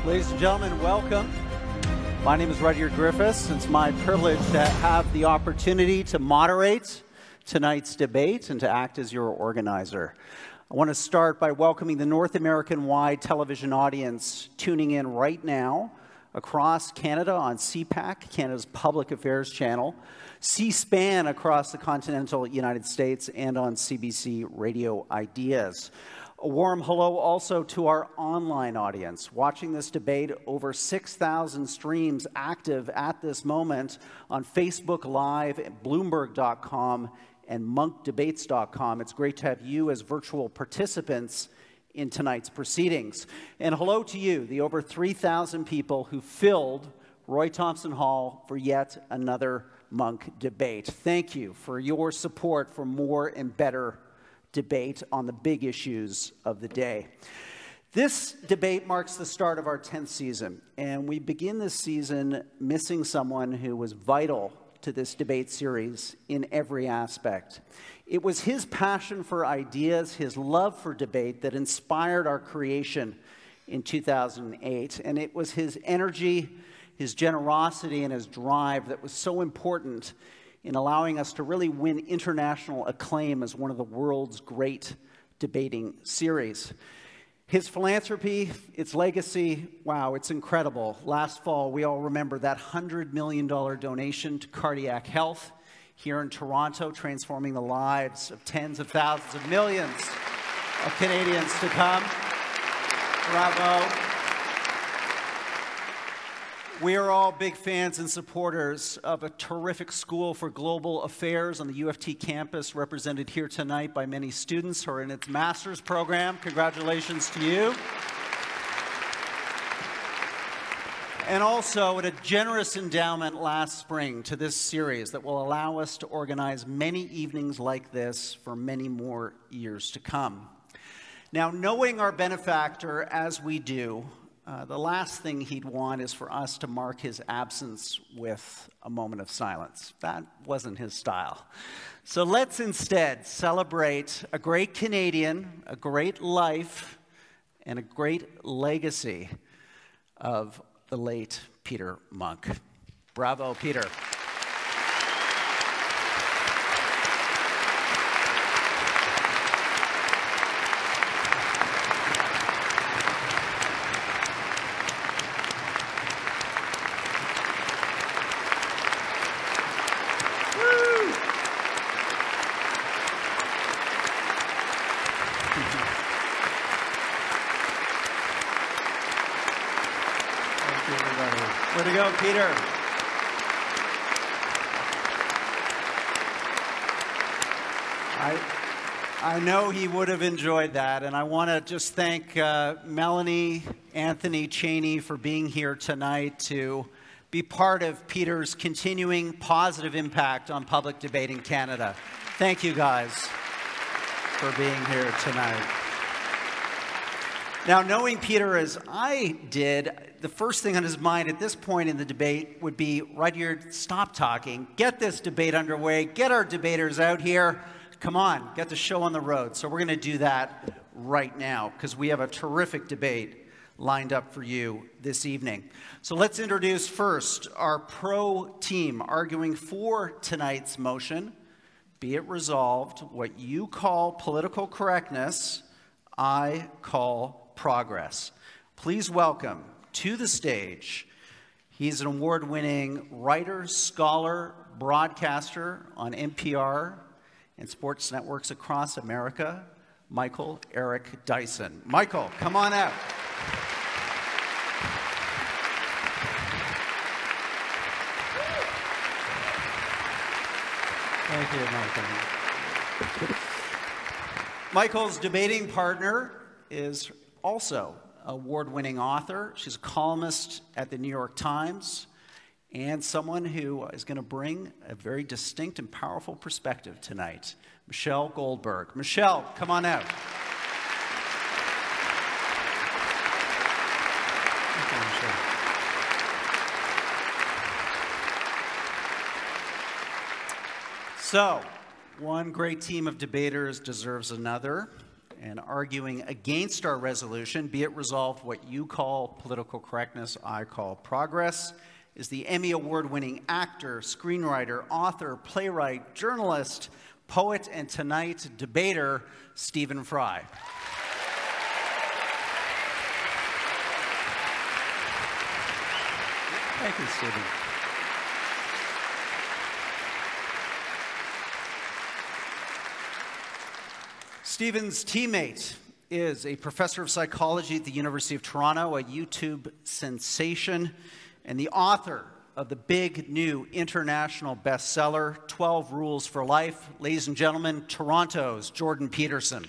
Ladies and gentlemen, welcome. My name is Rudyard Griffiths. It's my privilege to have the opportunity to moderate tonight's debate and to act as your organizer. I want to start by welcoming the North American-wide television audience tuning in right now across Canada on CPAC, Canada's public affairs channel, C-SPAN across the continental United States, and on CBC Radio Ideas. A warm hello also to our online audience, watching this debate, over 6,000 streams active at this moment on Facebook Live, at Bloomberg.com, and MunkDebates.com. It's great to have you as virtual participants in tonight's proceedings. And hello to you, the over 3,000 people who filled Roy Thomson Hall for yet another Munk debate. Thank you for your support for more and better debate on the big issues of the day. This debate marks the start of our 10th season, and we begin this season missing someone who was vital to this debate series in every aspect. It was his passion for ideas, his love for debate that inspired our creation in 2008, and it was his energy, his generosity, and his drive that was so important in allowing us to really win international acclaim as one of the world's great debating series. His philanthropy, its legacy, wow, it's incredible. Last fall, we all remember that $100 million donation to cardiac health here in Toronto, transforming the lives of tens of thousands of millions of Canadians to come. Bravo. We are all big fans and supporters of a terrific school for global affairs on the U of T campus, represented here tonight by many students who are in its master's program. Congratulations to you. And also at a generous endowment last spring to this series that will allow us to organize many evenings like this for many more years to come. Now, knowing our benefactor as we do, the last thing he'd want is for us to mark his absence with a moment of silence. That wasn't his style. So let's instead celebrate a great Canadian, a great life, and a great legacy of the late Peter Munk. Bravo, Peter. Way to go, Peter. I know he would have enjoyed that, and I want to just thank Melanie, Anthony, Cheney for being here tonight to be part of Peter's continuing positive impact on public debate in Canada. Thank you guys for being here tonight. Now, knowing Peter as I did, the first thing on his mind at this point in the debate would be, Rudyard, stop talking. Get this debate underway. Get our debaters out here. Come on, get the show on the road. So we're going to do that right now because we have a terrific debate lined up for you this evening. So let's introduce first our pro team arguing for tonight's motion. Be it resolved, what you call political correctness, I call progress. Please welcome to the stage, he's an award-winning writer, scholar, broadcaster on NPR and sports networks across America, Michael Eric Dyson. Michael, come on out. Thank you, Michael. Michael's debating partner is also an award-winning author. She's a columnist at the New York Times and someone who is going to bring a very distinct and powerful perspective tonight. Michelle Goldberg. Michelle, come on out. So, one great team of debaters deserves another. And arguing against our resolution, be it resolved what you call political correctness, I call progress, is the Emmy Award-winning actor, screenwriter, author, playwright, journalist, poet, and tonight debater, Stephen Fry. Thank you, Stephen. Stephen's teammate is a professor of psychology at the University of Toronto, a YouTube sensation, and the author of the big new international bestseller, 12 Rules for Life. Ladies and gentlemen, Toronto's Jordan Peterson.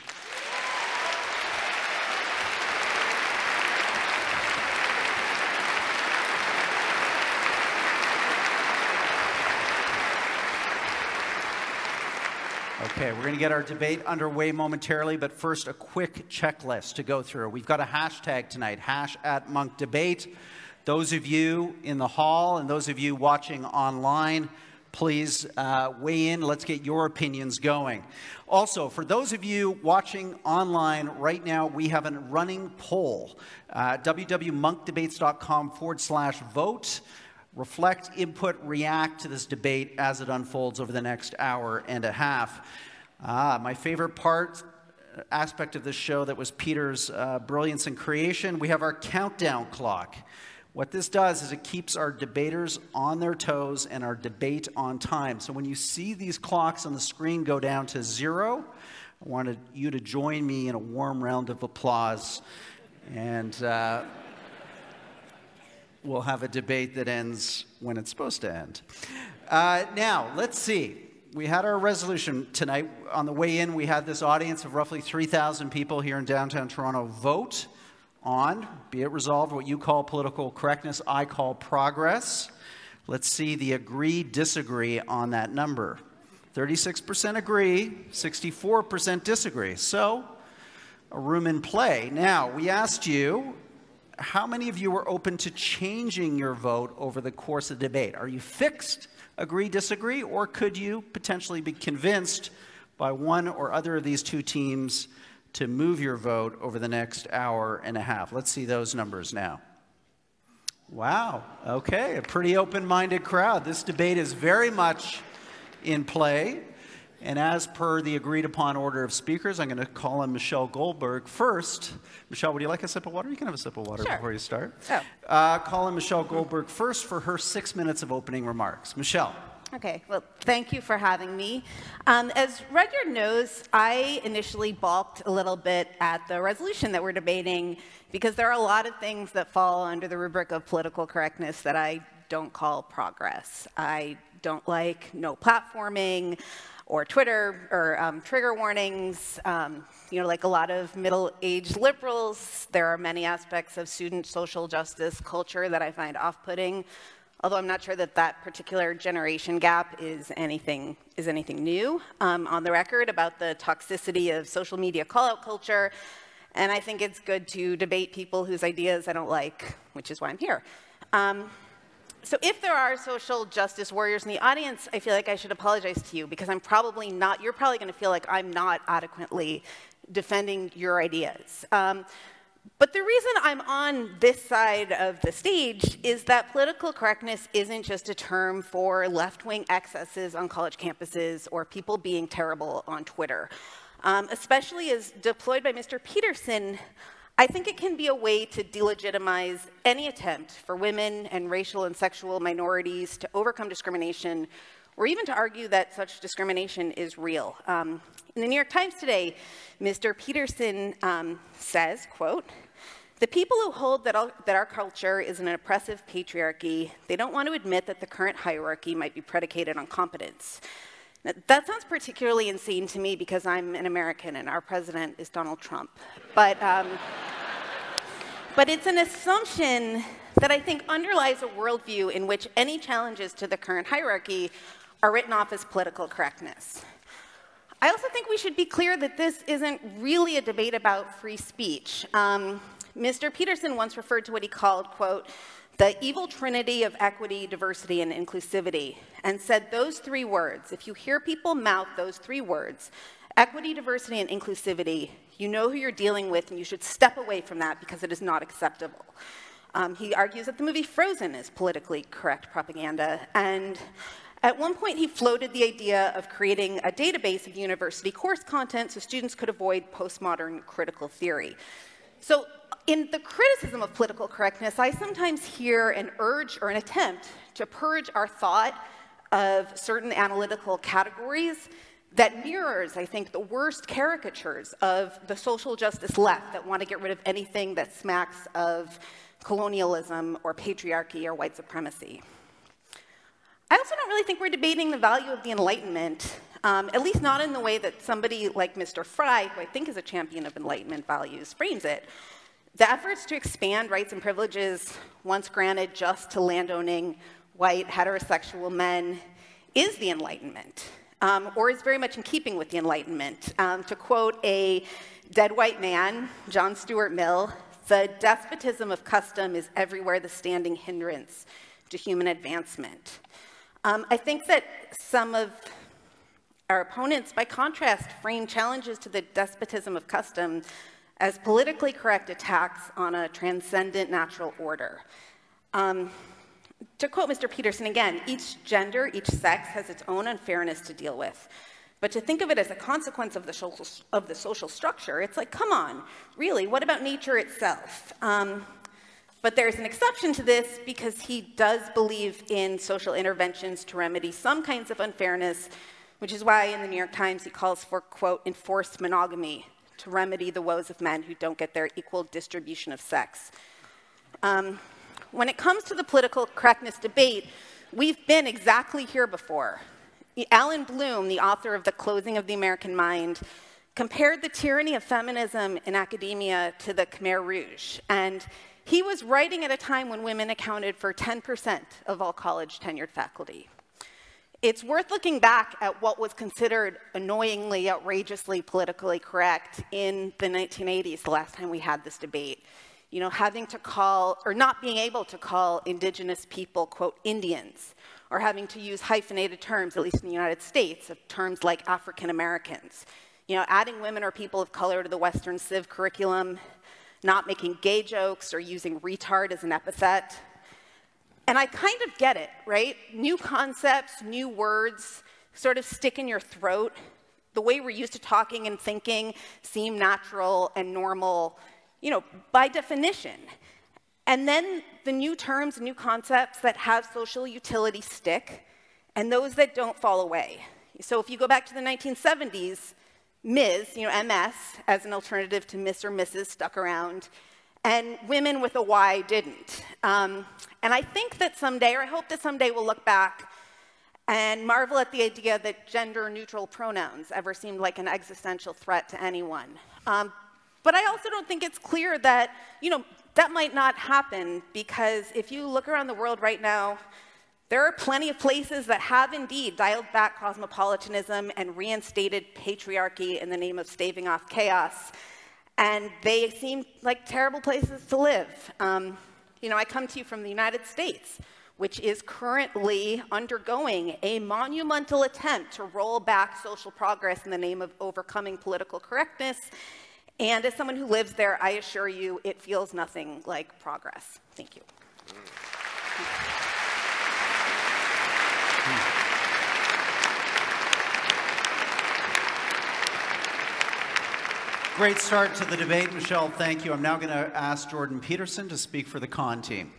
Okay, we're going to get our debate underway momentarily, but first a quick checklist to go through. We've got a hashtag tonight, #MunkDebate. Those of you in the hall and those of you watching online, please weigh in. Let's get your opinions going. Also, for those of you watching online right now, we have a running poll, www.monkdebates.com/vote. Reflect, input, react to this debate as it unfolds over the next hour and a half. My favorite aspect of this show that was Peter's brilliance and creation, we have our countdown clock. What this does is it keeps our debaters on their toes and our debate on time. So when you see these clocks on the screen go down to 0, I wanted you to join me in a warm round of applause. And we'll have a debate that ends when it's supposed to end. Now, let's see. We had our resolution tonight. On the way in, we had this audience of roughly 3,000 people here in downtown Toronto vote on, be it resolved, what you call political correctness, I call progress. Let's see the agree, disagree on that number. 36% agree, 64% disagree. So, a room in play. Now, we asked you, how many of you were open to changing your vote over the course of the debate? Are you fixed, agree, disagree, or could you potentially be convinced by one or other of these two teams to move your vote over the next hour and a half? Let's see those numbers now. Wow, okay, a pretty open-minded crowd. This debate is very much in play. And as per the agreed-upon order of speakers, I'm going to call on Michelle Goldberg first. Michelle, would you like a sip of water? You can have a sip of water before you start. Oh. Call on Michelle Goldberg first for her 6 minutes of opening remarks. Michelle. Okay, well, thank you for having me. As Rudyard knows, I initially balked a little bit at the resolution that we're debating because there are a lot of things that fall under the rubric of political correctness that I don't call progress. I don't like no platforming, or Twitter, or trigger warnings. You know, like a lot of middle-aged liberals, there are many aspects of student social justice culture that I find off-putting, although I'm not sure that that particular generation gap is anything new. On the record about the toxicity of social media call-out culture, and I think it's good to debate people whose ideas I don't like, which is why I'm here. So if there are social justice warriors in the audience, I feel like I should apologize to you because I'm probably not, you're probably going to feel like I'm not adequately defending your ideas. But the reason I'm on this side of the stage is that political correctness isn't just a term for left-wing excesses on college campuses or people being terrible on Twitter. Especially as deployed by Mr. Peterson, I think it can be a way to delegitimize any attempt for women and racial and sexual minorities to overcome discrimination, or even to argue that such discrimination is real. In the New York Times today, Mr. Peterson says, quote, "The people who hold that our culture is an oppressive patriarchy, they don't want to admit that the current hierarchy might be predicated on competence." Now, that sounds particularly insane to me because I'm an American and our president is Donald Trump. But it's an assumption that I think underlies a worldview in which any challenges to the current hierarchy are written off as political correctness. I also think we should be clear that this isn't really a debate about free speech. Mr. Peterson once referred to what he called, quote, "the evil trinity of equity, diversity, and inclusivity," and said those three words, if you hear people mouth those three words, equity, diversity, and inclusivity, you know who you're dealing with, and you should step away from that because it is not acceptable. He argues that the movie Frozen is politically correct propaganda, and at one point he floated the idea of creating a database of university course content so students could avoid postmodern critical theory. So in the criticism of political correctness, I sometimes hear an urge or an attempt to purge our thought of certain analytical categories that mirrors, I think, the worst caricatures of the social justice left that want to get rid of anything that smacks of colonialism or patriarchy or white supremacy. I also don't really think we're debating the value of the Enlightenment, at least not in the way that somebody like Mr. Fry, who I think is a champion of Enlightenment values, frames it. The efforts to expand rights and privileges once granted just to landowning white heterosexual men is the Enlightenment, or is very much in keeping with the Enlightenment. To quote a dead white man, John Stuart Mill, "The despotism of custom is everywhere the standing hindrance to human advancement." I think that some of our opponents, by contrast, frame challenges to the despotism of custom as politically correct attacks on a transcendent natural order. To quote Mr. Peterson again, each gender, each sex has its own unfairness to deal with. But to think of it as a consequence of the social structure, it's like, come on, really, what about nature itself? But there's an exception to this because he does believe in social interventions to remedy some kinds of unfairness, which is why in the New York Times he calls for, quote, enforced monogamy to remedy the woes of men who don't get their equal distribution of sex. When it comes to the political correctness debate, we've been exactly here before. Alan Bloom, the author of The Closing of the American Mind, compared the tyranny of feminism in academia to the Khmer Rouge. And he was writing at a time when women accounted for 10% of all college tenured faculty. It's worth looking back at what was considered annoyingly, outrageously politically correct in the 1980s, the last time we had this debate. You know, having to call, or not being able to call indigenous people, quote, Indians, or having to use hyphenated terms, at least in the United States, of terms like African Americans. You know, adding women or people of color to the Western Civ curriculum, not making gay jokes or using retard as an epithet. And I kind of get it, right? New concepts, new words sort of stick in your throat. The way we're used to talking and thinking seem natural and normal, you know, by definition. And then the new terms, new concepts that have social utility stick, and those that don't fall away. So if you go back to the 1970s, Ms., you know, MS, as an alternative to Miss or Mrs. stuck around, and women with a Y didn't. And I think that someday, or I hope that someday, we'll look back and marvel at the idea that gender-neutral pronouns ever seemed like an existential threat to anyone. But I also don't think it's clear that, you know, that might not happen, because if you look around the world right now, there are plenty of places that have indeed dialed back cosmopolitanism and reinstated patriarchy in the name of staving off chaos. And they seem like terrible places to live. You know, I come to you from the United States, which is currently undergoing a monumental attempt to roll back social progress in the name of overcoming political correctness. And as someone who lives there, I assure you, it feels nothing like progress. Thank you. Great start to the debate, Michelle. Thank you. I'm now going to ask Jordan Peterson to speak for the con team.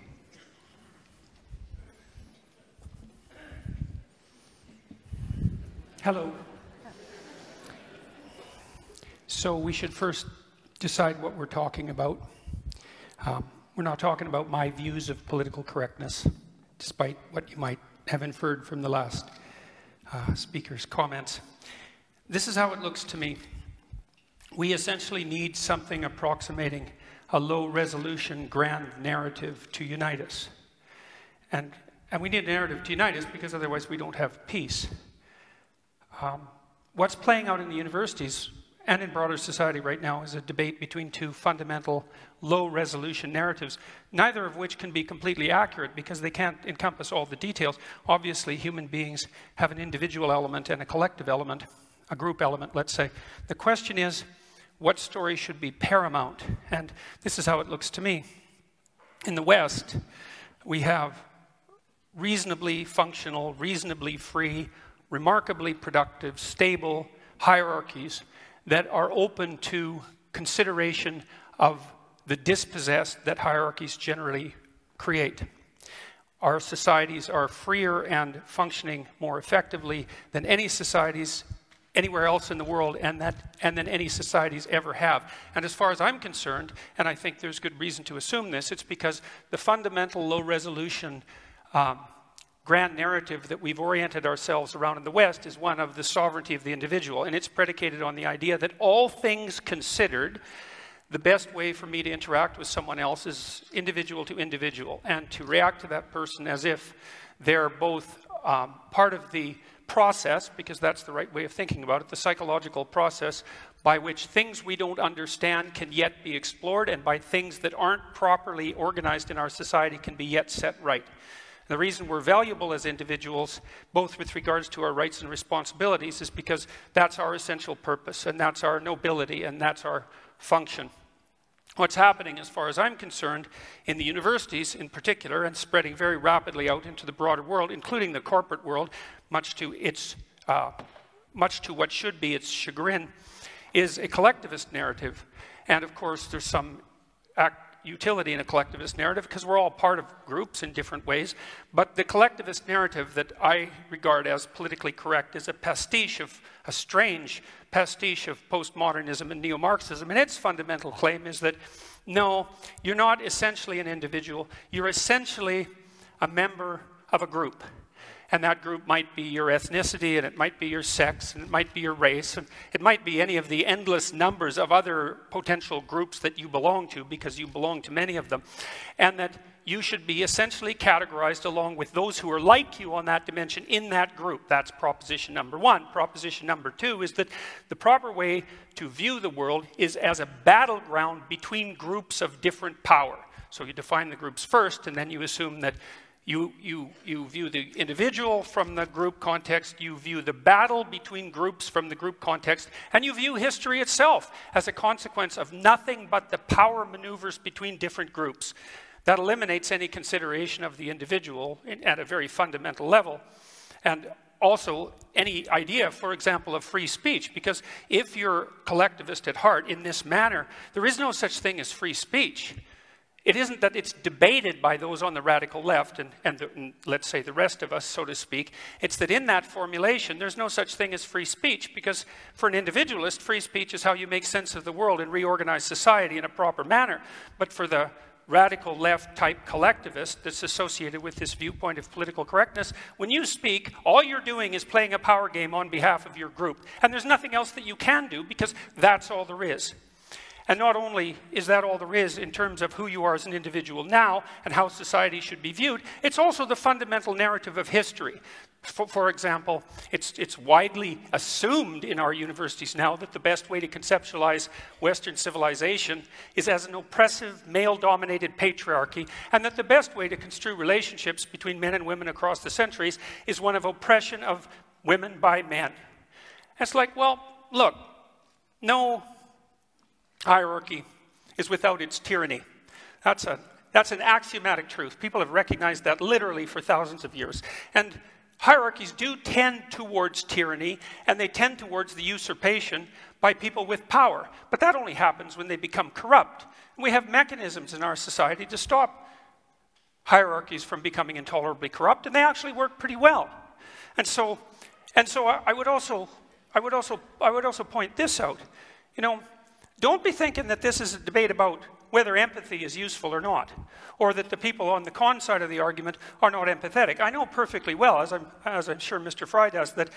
Hello. So we should first decide what we're talking about. We're not talking about my views of political correctness, despite what you might have inferred from the last speaker's comments. This is how it looks to me. We essentially need something approximating a low-resolution grand narrative to unite us. And we need a narrative to unite us because otherwise we don't have peace. What's playing out in the universities and in broader society right now is a debate between two fundamental low-resolution narratives, neither of which can be completely accurate because they can't encompass all the details. Obviously, human beings have an individual element and a collective element. a group element, let's say. The question is, what story should be paramount? And this is how it looks to me. In the West, we have reasonably functional, reasonably free, remarkably productive, stable hierarchies that are open to consideration of the dispossessed that hierarchies generally create. Our societies are freer and functioning more effectively than any societies anywhere else in the world, and than any societies ever have. And as far as I'm concerned, and I think there's good reason to assume this, it's because the fundamental low-resolution grand narrative that we've oriented ourselves around in the West is one of the sovereignty of the individual, and it's predicated on the idea that all things considered, the best way for me to interact with someone else is individual to individual, and to react to that person as if they're both part of the process, because that's the right way of thinking about it, the psychological process by which things we don't understand can yet be explored, and by things that aren't properly organized in our society can be yet set right. The reason we're valuable as individuals, both with regards to our rights and responsibilities, is because that's our essential purpose, and that's our nobility, and that's our function. What's happening, as far as I'm concerned, in the universities in particular, and spreading very rapidly out into the broader world, including the corporate world, much to what should be its chagrin, is a collectivist narrative. And of course, there's some utility in a collectivist narrative because we're all part of groups in different ways. But the collectivist narrative that I regard as politically correct is a strange pastiche of postmodernism and neo-Marxism. And its fundamental claim is that, no, you're not essentially an individual. You're essentially a member of a group. And that group might be your ethnicity, and it might be your sex, and it might be your race, and it might be any of the endless numbers of other potential groups that you belong to, because you belong to many of them. And that you should be essentially categorized along with those who are like you on that dimension in that group. That's proposition number one. Proposition number two is that the proper way to view the world is as a battleground between groups of different power. So you define the groups first, and then you assume that you view the individual from the group context, you view the battle between groups from the group context, and you view history itself as a consequence of nothing but the power maneuvers between different groups. That eliminates any consideration of the individual at a very fundamental level, and also any idea, for example, of free speech, because if you're collectivist at heart in this manner, there is no such thing as free speech. It isn't that it's debated by those on the radical left and let's say the rest of us, so to speak. It's that in that formulation, there's no such thing as free speech, because for an individualist, free speech is how you make sense of the world and reorganize society in a proper manner. But for the radical left type collectivist that's associated with this viewpoint of political correctness, when you speak, all you're doing is playing a power game on behalf of your group. And there's nothing else that you can do, because that's all there is. And not only is that all there is in terms of who you are as an individual now and how society should be viewed, it's also the fundamental narrative of history. For example, it's widely assumed in our universities now that the best way to conceptualize Western civilization is as an oppressive, male-dominated patriarchy, and that the best way to construe relationships between men and women across the centuries is one of oppression of women by men. It's like, well, look, no hierarchy is without its tyranny. That's an axiomatic truth. People have recognized that literally for thousands of years. And hierarchies do tend towards tyranny, and they tend towards the usurpation by people with power. But that only happens when they become corrupt. And we have mechanisms in our society to stop hierarchies from becoming intolerably corrupt, and they actually work pretty well. And so I would also point this out. You know, don't be thinking that this is a debate about whether empathy is useful or not, or that the people on the con side of the argument are not empathetic. I know perfectly well, as I'm sure Mr. Fry does, that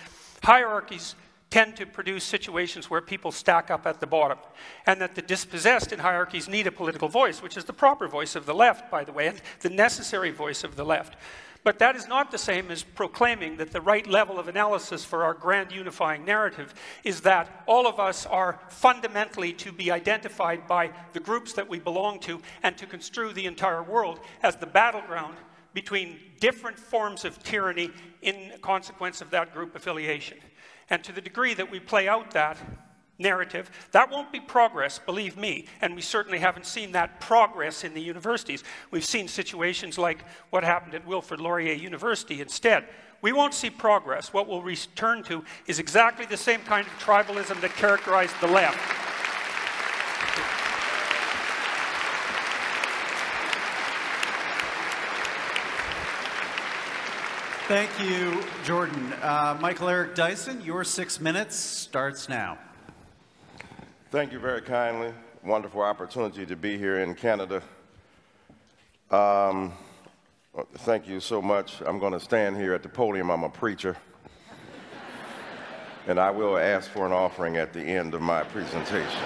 hierarchies tend to produce situations where people stack up at the bottom, and that the dispossessed in hierarchies need a political voice, which is the proper voice of the left, by the way, and the necessary voice of the left. But that is not the same as proclaiming that the right level of analysis for our grand unifying narrative is that all of us are fundamentally to be identified by the groups that we belong to, and to construe the entire world as the battleground between different forms of tyranny in consequence of that group affiliation. And to the degree that we play out that narrative, that won't be progress, believe me, and we certainly haven't seen that progress in the universities. We've seen situations like what happened at Wilfrid Laurier University instead. We won't see progress. What we'll return to is exactly the same kind of tribalism that characterized the left. Thank you, Jordan. Michael Eric Dyson, your 6 minutes starts now. Thank you very kindly. Wonderful opportunity to be here in Canada. Thank you so much. I'm going to stand here at the podium. I'm a preacher. And I will ask for an offering at the end of my presentation.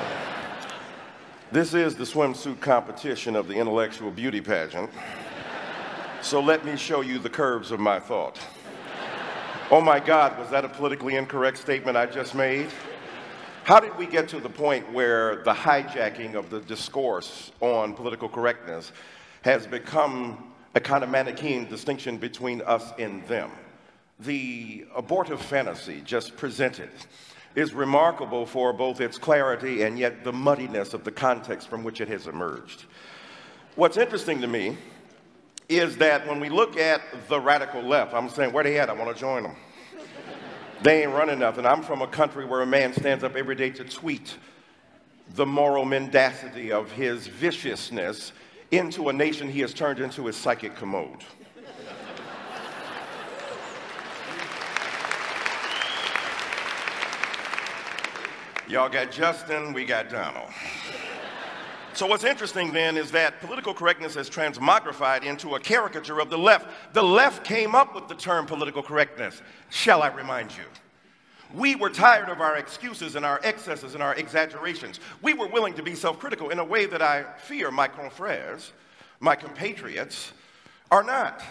This is the swimsuit competition of the intellectual beauty pageant. So let me show you the curves of my thought. Oh my God, was that a politically incorrect statement I just made? How did we get to the point where the hijacking of the discourse on political correctness has become a kind of Manichaean distinction between us and them? The abortive fantasy just presented is remarkable for both its clarity and yet the muddiness of the context from which it has emerged. What's interesting to me is that when we look at the radical left, I'm saying, where they at? I want to join them. They ain't running nothing. I'm from a country where a man stands up every day to tweet the moral mendacity of his viciousness into a nation he has turned into his psychic commode. Y'all got Justin, we got Donald. So what's interesting then is that political correctness has transmogrified into a caricature of the left. The left came up with the term political correctness. Shall I remind you? We were tired of our excuses and our excesses and our exaggerations. We were willing to be self-critical in a way that I fear my confrères, my compatriots, are not.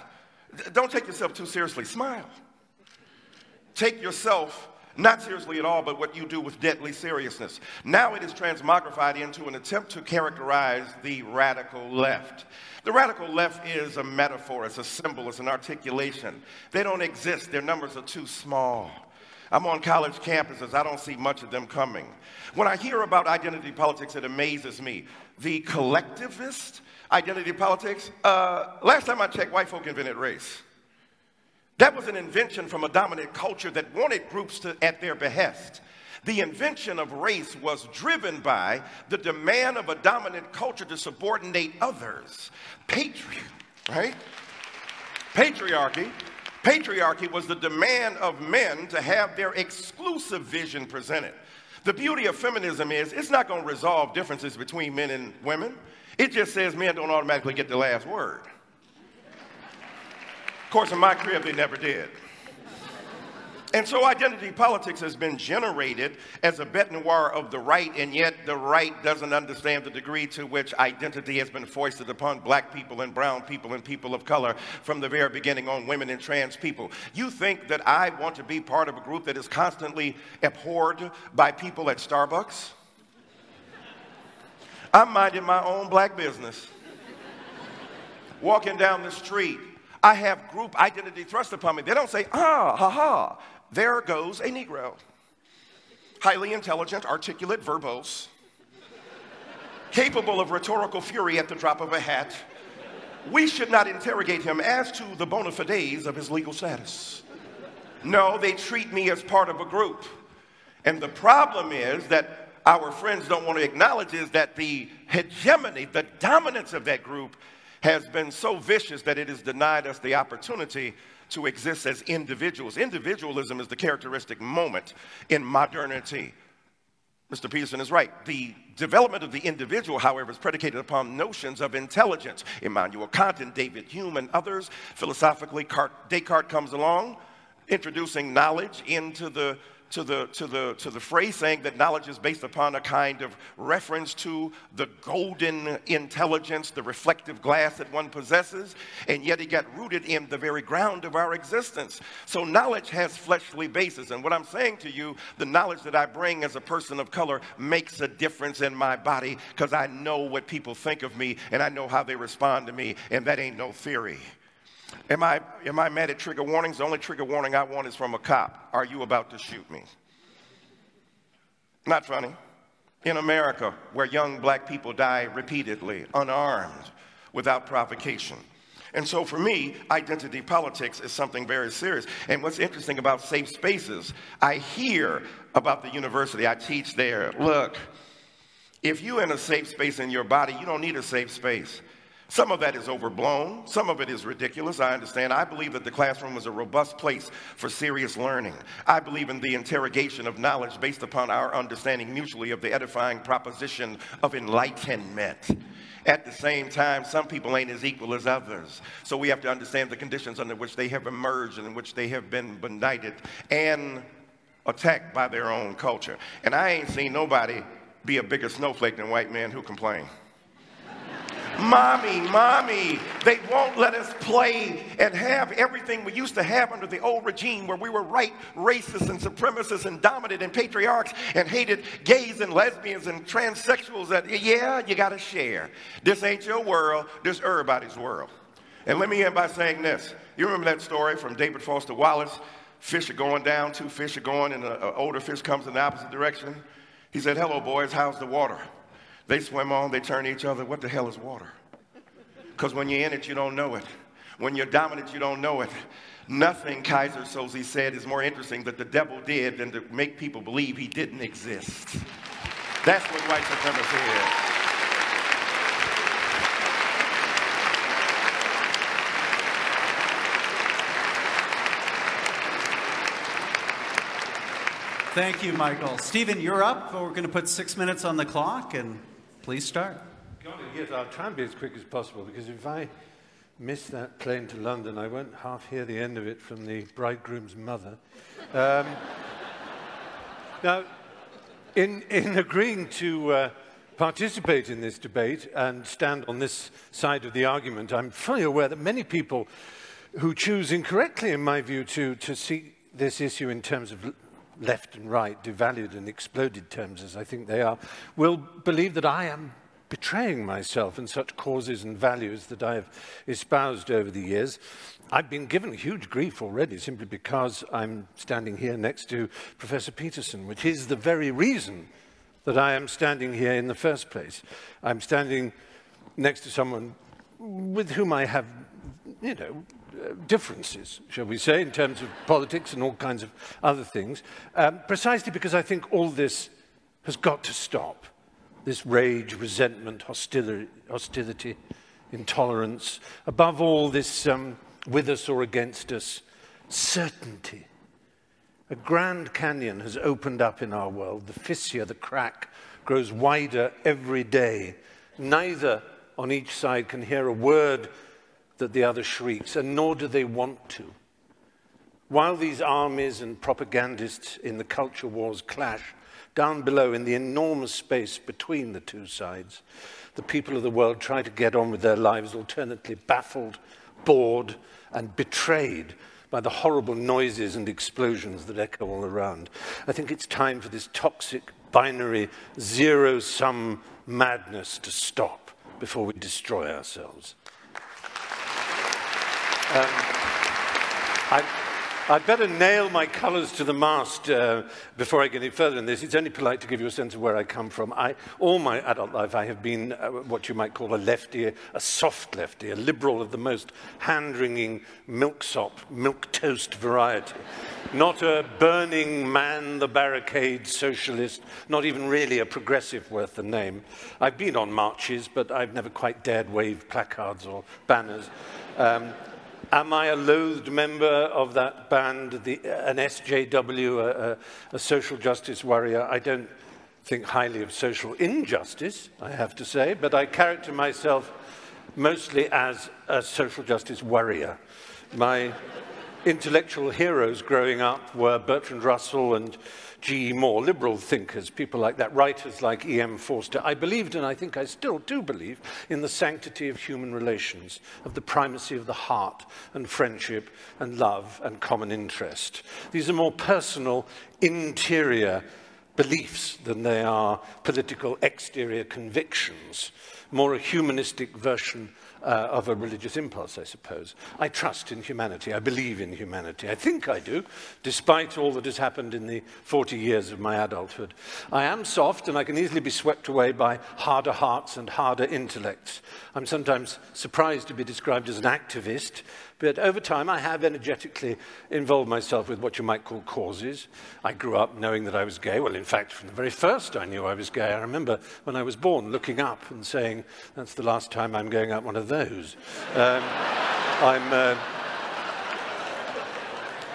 Don't take yourself too seriously. Smile. Take yourself not seriously at all, but what you do with deadly seriousness. Now it is transmogrified into an attempt to characterize the radical left. The radical left is a metaphor, it's a symbol, it's an articulation. They don't exist, their numbers are too small. I'm on college campuses, I don't see much of them coming. When I hear about identity politics, it amazes me. The collectivist identity politics, last time I checked, white folk invented race. That was an invention from a dominant culture that wanted groups to, at their behest. The invention of race was driven by the demand of a dominant culture to subordinate others. Right? Patriarchy was the demand of men to have their exclusive vision presented. The beauty of feminism is it's not going to resolve differences between men and women. It just says men don't automatically get the last word. Of course, in my crib, they never did. And so identity politics has been generated as a bête noire of the right, and yet the right doesn't understand the degree to which identity has been foisted upon black people and brown people and people of color from the very beginning on women and trans people. You think that I want to be part of a group that is constantly abhorred by people at Starbucks? I'm minding my own black business. Walking down the street, I have group identity thrust upon me. They don't say, ah, ha, ha, there goes a Negro. Highly intelligent, articulate, verbose, capable of rhetorical fury at the drop of a hat. We should not interrogate him as to the bona fides of his legal status. No, they treat me as part of a group. And the problem is that our friends don't want to acknowledge is that the hegemony, the dominance of that group has been so vicious that it has denied us the opportunity to exist as individuals. Individualism is the characteristic moment in modernity. Mr. Peterson is right. The development of the individual, however, is predicated upon notions of intelligence. Immanuel Kant and David Hume and others, philosophically, Descartes comes along, introducing knowledge into the phrase, saying that knowledge is based upon a kind of reference to the golden intelligence, the reflective glass that one possesses, and yet it got rooted in the very ground of our existence. So knowledge has fleshly basis, and what I'm saying to you, the knowledge that I bring as a person of color makes a difference in my body because I know what people think of me and I know how they respond to me, and that ain't no theory. Am I mad at trigger warnings? The only trigger warning I want is from a cop. Are you about to shoot me? Not funny. In America, where young black people die repeatedly, unarmed, without provocation. And so for me, identity politics is something very serious. And what's interesting about safe spaces, I hear about the university, I teach there. Look, if you're in a safe space in your body, you don't need a safe space. Some of that is overblown. Some of it is ridiculous. I understand. I believe that the classroom is a robust place for serious learning. I believe in the interrogation of knowledge based upon our understanding mutually of the edifying proposition of enlightenment. At the same time, some people ain't as equal as others. So we have to understand the conditions under which they have emerged and in which they have been benighted and attacked by their own culture. And I ain't seen nobody be a bigger snowflake than white men who complain. Mommy, they won't let us play and have everything we used to have under the old regime where we were right racist and supremacists and dominant and patriarchs and hated gays and lesbians and transsexuals that, yeah, you got to share. This ain't your world, this everybody's world. And let me end by saying this. You remember that story from David Foster Wallace? Fish are going down, two fish are going, and an older fish comes in the opposite direction. He said, hello, boys, how's the water? They swim on, they turn to each other, what the hell is water? Because when you're in it, you don't know it. When you're dominant, you don't know it. Nothing, Kaiser Soze said, is more interesting that the devil did than to make people believe he didn't exist. That's what white supremacy is. Thank you, Michael. Stephen, you're up. We're going to put 6 minutes on the clock, and please start. Yes, I'll try and be as quick as possible, because if I miss that plane to London, I won't half hear the end of it from the bridegroom's mother. Now, in agreeing to participate in this debate and stand on this side of the argument, I'm fully aware that many people who choose incorrectly, in my view, to see this issue in terms of left and right, devalued and exploded terms as I think they are, will believe that I am betraying myself in such causes and values that I have espoused over the years. I've been given huge grief already simply because I'm standing here next to Professor Peterson, which is the very reason that I am standing here in the first place. I'm standing next to someone with whom I have, differences, shall we say, in terms of politics and all kinds of other things, precisely because I think all this has got to stop. This rage, resentment, hostility, intolerance, above all this with us or against us, certainty. A grand canyon has opened up in our world. The fissure, the crack, grows wider every day. Neither on each side can hear a word that the other shrieks, and nor do they want to. While these armies and propagandists in the culture wars clash, down below in the enormous space between the two sides, the people of the world try to get on with their lives, alternately baffled, bored, and betrayed by the horrible noises and explosions that echo all around. I think it's time for this toxic, binary, zero-sum madness to stop before we destroy ourselves. I'd better nail my colours to the mast before I get any further in this. It's only polite to give you a sense of where I come from. All my adult life, I have been what you might call a lefty, a soft lefty, a liberal of the most hand-wringing milksop, milquetoast variety. Not a burning man-the-barricade socialist, not even really a progressive worth the name. I've been on marches, but I've never quite dared wave placards or banners. Am I a loathed member of that band, an SJW, a social justice warrior? I don't think highly of social injustice, I have to say, but I character myself mostly as a social justice warrior. My intellectual heroes growing up were Bertrand Russell and G.E. Moore, liberal thinkers, people like that, writers like E.M. Forster. I believed, and I think I still do believe, in the sanctity of human relations, of the primacy of the heart and friendship and love and common interest. These are more personal, interior beliefs than they are political exterior convictions, more a humanistic version of a religious impulse, I suppose. I trust in humanity. I believe in humanity. I think I do, despite all that has happened in the 40 years of my adulthood. I am soft, and I can easily be swept away by harder hearts and harder intellects. I'm sometimes surprised to be described as an activist, but over time I have energetically involved myself with what you might call causes. I grew up knowing that I was gay. Well, in fact, from the very first I knew I was gay. I remember when I was born looking up and saying, that's the last time I'm going up one of those.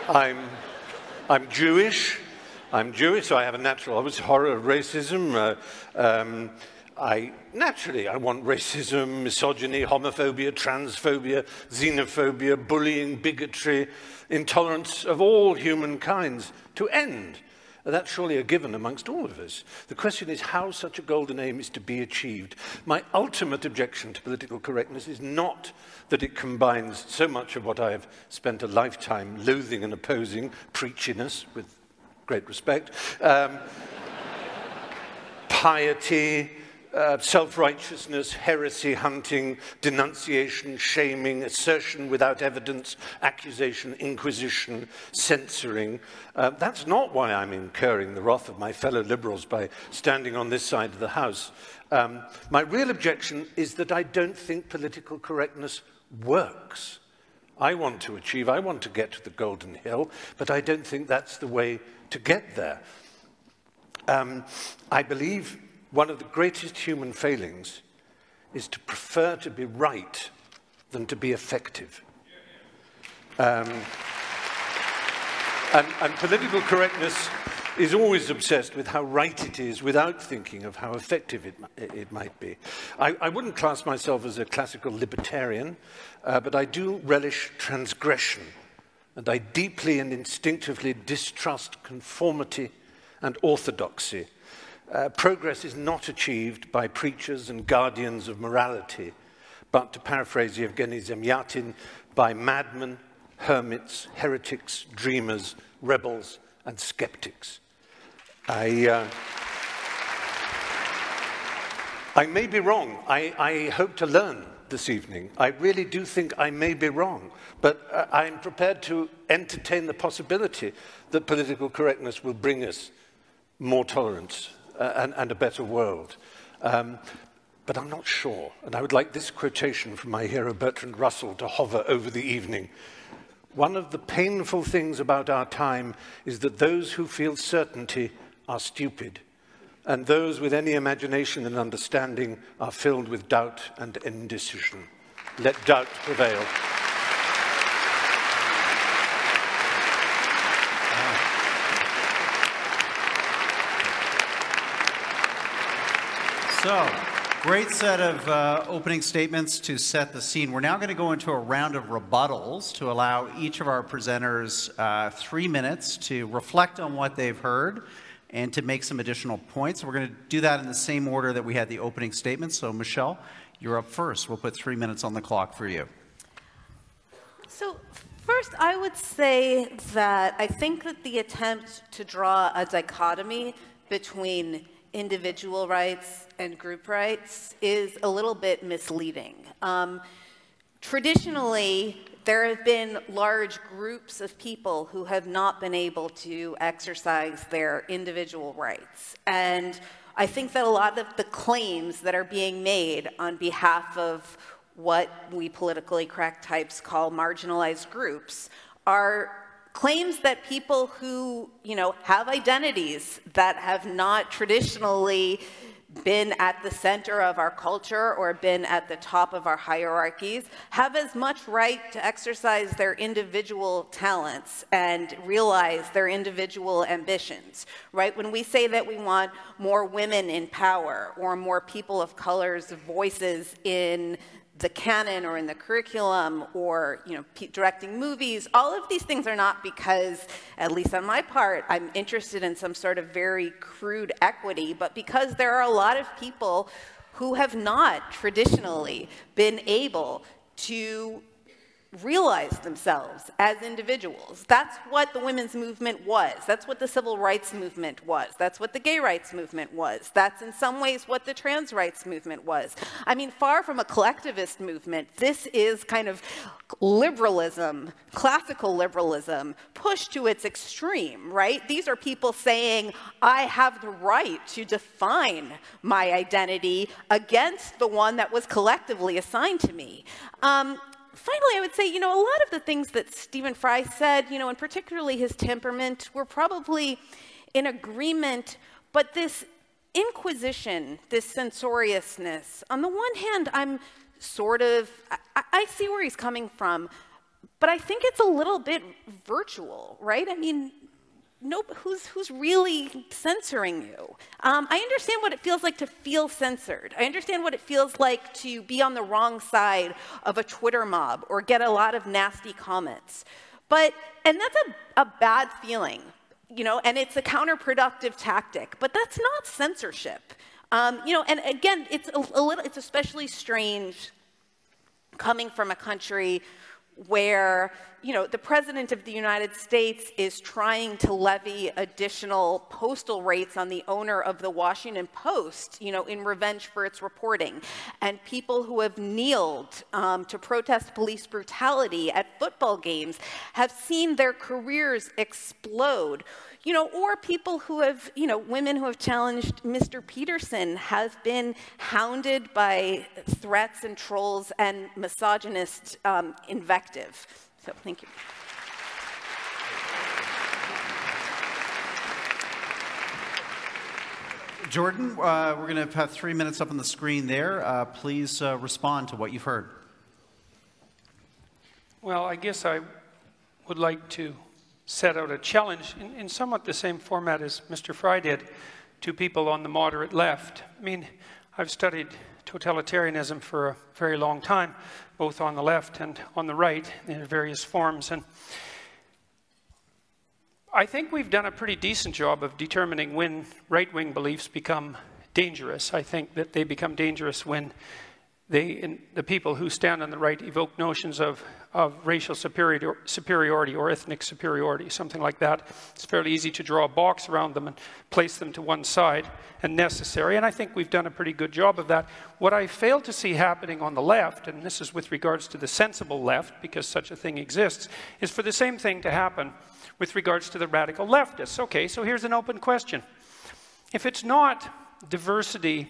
I'm Jewish. I'm Jewish, so I have a natural, obviously, horror of racism. Naturally, I want racism, misogyny, homophobia, transphobia, xenophobia, bullying, bigotry, intolerance of all humankinds to end. That's surely a given amongst all of us. The question is how such a golden aim is to be achieved. My ultimate objection to political correctness is not that it combines so much of what I have spent a lifetime loathing and opposing, preachiness, with great respect, piety, self-righteousness, heresy hunting, denunciation, shaming, assertion without evidence, accusation, inquisition, censoring. That's not why I'm incurring the wrath of my fellow liberals by standing on this side of the House. My real objection is that I don't think political correctness works. I want to get to the Golden Hill, but I don't think that's the way to get there. I believe one of the greatest human failings is to prefer to be right than to be effective. And political correctness is always obsessed with how right it is without thinking of how effective it might be. I wouldn't class myself as a classical libertarian, but I do relish transgression, and I deeply and instinctively distrust conformity and orthodoxy. Progress is not achieved by preachers and guardians of morality, but, to paraphrase Yevgeny Zemyatin, by madmen, hermits, heretics, dreamers, rebels, and skeptics. I may be wrong. I hope to learn this evening. I really do think I may be wrong, but I'm prepared to entertain the possibility that political correctness will bring us more tolerance and a better world. But I'm not sure, and I would like this quotation from my hero Bertrand Russell to hover over the evening. One of the painful things about our time is that those who feel certainty are stupid, and those with any imagination and understanding are filled with doubt and indecision. Let doubt prevail. So, great set of opening statements to set the scene. We're now going to go into a round of rebuttals to allow each of our presenters 3 minutes to reflect on what they've heard and to make some additional points. We're going to do that in the same order that we had the opening statements. So, Michelle, you're up first. We'll put 3 minutes on the clock for you. So, first, I would say that I think that the attempt to draw a dichotomy between individual rights and group rights is a little bit misleading. Traditionally, there have been large groups of people who have not been able to exercise their individual rights. And I think that a lot of the claims that are being made on behalf of what we politically correct types call marginalized groups are claims that people who, have identities that have not traditionally been at the center of our culture or been at the top of our hierarchies have as much right to exercise their individual talents and realize their individual ambitions, right? When we say that we want more women in power or more people of color's voices in the canon or in the curriculum or directing movies, all of these things are not because, at least on my part, I'm interested in some sort of very crude equity, but because there are a lot of people who have not traditionally been able to realize themselves as individuals. That's what the women's movement was. That's what the civil rights movement was. That's what the gay rights movement was. That's in some ways what the trans rights movement was. I mean, far from a collectivist movement, this is kind of liberalism, classical liberalism, pushed to its extreme, right? These are people saying, I have the right to define my identity against the one that was collectively assigned to me. Finally, I would say, a lot of the things that Stephen Fry said, and particularly his temperament, were probably in agreement, but this inquisition, this censoriousness, on the one hand, I'm sort of, I see where he's coming from, but I think it's a little bit virtual, right? I mean, who's really censoring you? I understand what it feels like to feel censored. I understand what it feels like to be on the wrong side of a Twitter mob or get a lot of nasty comments. And that's a bad feeling, and it's a counterproductive tactic, but that's not censorship. And again, it's especially strange coming from a country where, the President of the United States is trying to levy additional postal rates on the owner of the Washington Post, in revenge for its reporting. And people who have kneeled to protest police brutality at football games have seen their careers explode. Or people who have, women who have challenged Mr. Peterson have been hounded by threats and trolls and misogynist invective. So, thank you. Jordan, we're going to have 3 minutes up on the screen there. Please respond to what you've heard. Well, I guess I would like to set out a challenge in somewhat the same format as Mr. Fry did to people on the moderate left. I mean, I've studied totalitarianism for a very long time, both on the left and on the right in various forms. And I think we've done a pretty decent job of determining when right-wing beliefs become dangerous. I think that they become dangerous when the people who stand on the right evoke notions of racial superiority or ethnic superiority, something like that. It's fairly easy to draw a box around them and place them to one side and necessary, and I think we've done a pretty good job of that. What I fail to see happening on the left, and this is with regards to the sensible left, because such a thing exists, is for the same thing to happen with regards to the radical leftists. Okay, so here's an open question. If it's not diversity,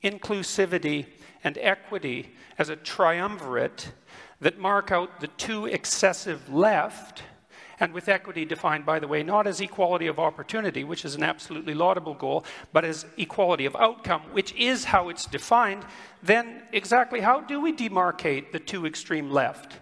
inclusivity, and equity as a triumvirate that mark out the too excessive left, and with equity defined, by the way, not as equality of opportunity, which is an absolutely laudable goal, but as equality of outcome, which is how it's defined, then exactly how do we demarcate the too extreme left?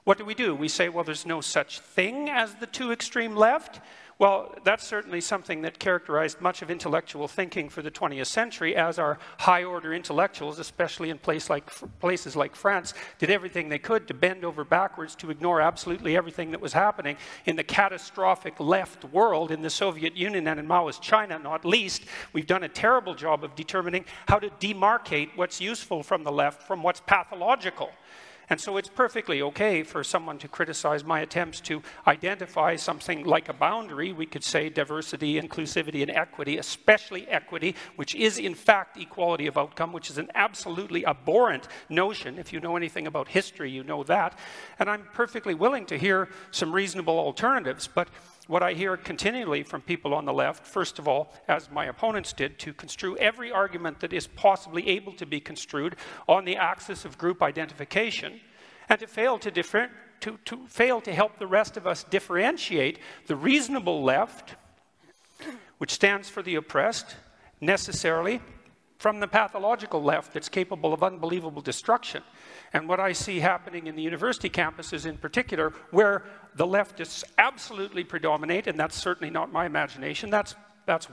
What do? We say, well, there's no such thing as the too extreme left? Well, that's certainly something that characterized much of intellectual thinking for the 20th century, as our high-order intellectuals, especially in places like France, did everything they could to bend over backwards to ignore absolutely everything that was happening in the catastrophic left world, in the Soviet Union and in Maoist China, not least. We've done a terrible job of determining how to demarcate what's useful from the left from what's pathological. And so it's perfectly okay for someone to criticize my attempts to identify something like a boundary. We could say diversity, inclusivity, and equity, especially equity, which is in fact equality of outcome, which is an absolutely abhorrent notion. If you know anything about history, you know that. And I'm perfectly willing to hear some reasonable alternatives, but what I hear continually from people on the left, first of all, as my opponents did, to construe every argument that is possibly able to be construed on the axis of group identification, and to fail to help the rest of us differentiate the reasonable left, which stands for the oppressed, necessarily, from the pathological left that's capable of unbelievable destruction. And what I see happening in the university campuses in particular, where the leftists absolutely predominate, and that's certainly not my imagination, that's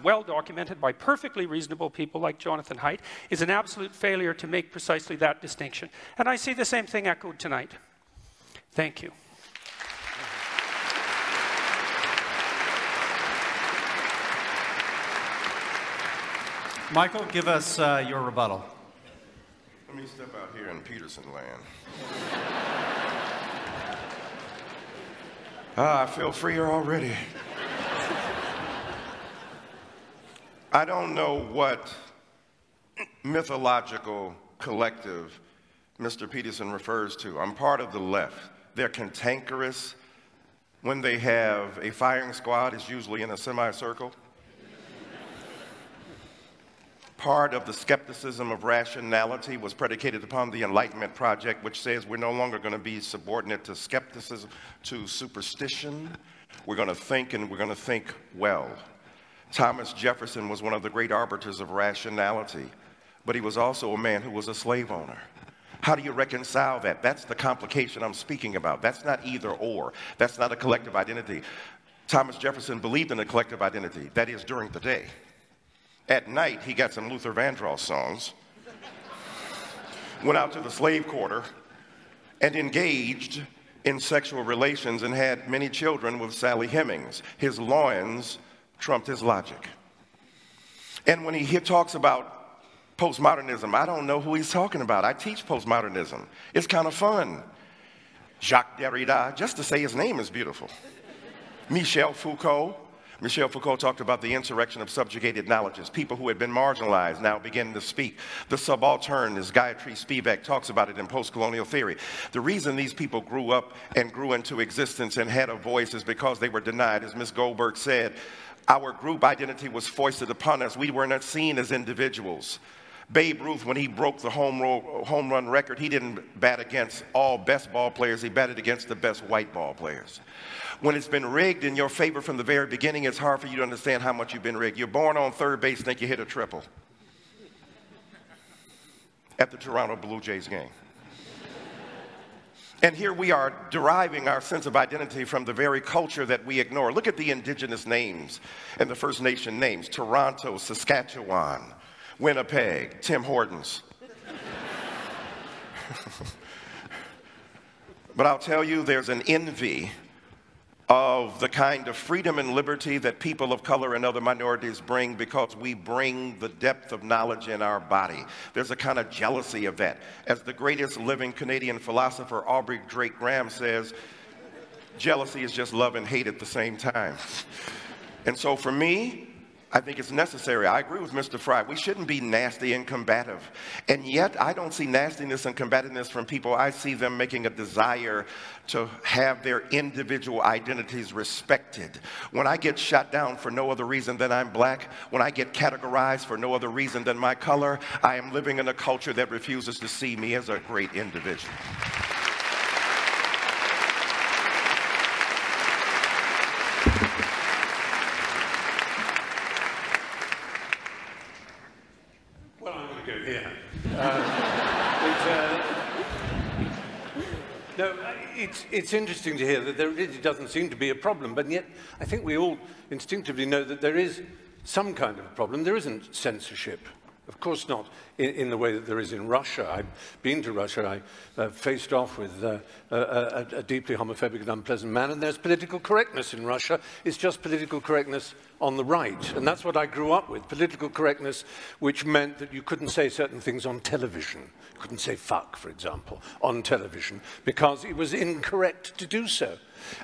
well documented by perfectly reasonable people like Jonathan Haidt, is an absolute failure to make precisely that distinction. And I see the same thing echoed tonight. Thank you. Michael, give us your rebuttal. Let me step out here in Peterson land. I feel freer already. I don't know what mythological collective Mr. Peterson refers to. I'm part of the left. They're cantankerous. When they have a firing squad, it's usually in a semicircle. Part of the skepticism of rationality was predicated upon the Enlightenment Project, which says we're no longer going to be subordinate to skepticism, to superstition. We're going to think, and we're going to think well. Thomas Jefferson was one of the great arbiters of rationality, but he was also a man who was a slave owner. How do you reconcile that? That's the complication I'm speaking about. That's not either or. That's not a collective identity. Thomas Jefferson believed in a collective identity, that is, during the day. At night, he got some Luther Vandross songs, went out to the slave quarter, and engaged in sexual relations and had many children with Sally Hemings. His loins trumped his logic. And when he talks about postmodernism, I don't know who he's talking about. I teach postmodernism. It's kind of fun. Jacques Derrida, just to say his name is beautiful. Michel Foucault. Michel Foucault talked about the insurrection of subjugated knowledges, people who had been marginalized now beginning to speak. The subaltern, as Gayatri Spivak talks about it in post-colonial theory. The reason these people grew up and grew into existence and had a voice is because they were denied. As Ms. Goldberg said, our group identity was foisted upon us. We were not seen as individuals. Babe Ruth, when he broke the home run record, he didn't bat against all best ball players. He batted against the best white ball players. When it's been rigged in your favor from the very beginning, it's hard for you to understand how much you've been rigged. You're born on third base, think you hit a triple at the Toronto Blue Jays game. And here we are deriving our sense of identity from the very culture that we ignore. Look at the indigenous names and the First Nation names: Toronto, Saskatchewan, Winnipeg, Tim Hortons. But I'll tell you, there's an envy of the kind of freedom and liberty that people of color and other minorities bring because we bring the depth of knowledge in our body. There's a kind of jealousy of that. As the greatest living Canadian philosopher, Aubrey Drake Graham, says, jealousy is just love and hate at the same time. And so for me, I think it's necessary. I agree with Mr. Fry. We shouldn't be nasty and combative. And yet, I don't see nastiness and combativeness from people. I see them making a desire to have their individual identities respected. When I get shot down for no other reason than I'm black, when I get categorized for no other reason than my color, I am living in a culture that refuses to see me as a great individual. It's interesting to hear that there really doesn't seem to be a problem, but yet I think we all instinctively know that there is some kind of a problem. There isn't censorship. Of course not in the way that there is in Russia. I've been to Russia. I faced off with a deeply homophobic and unpleasant man, and there's political correctness in Russia. It's just political correctness on the right, and that's what I grew up with, political correctness, which meant that you couldn't say certain things on television. You couldn't say fuck, for example, on television, because it was incorrect to do so.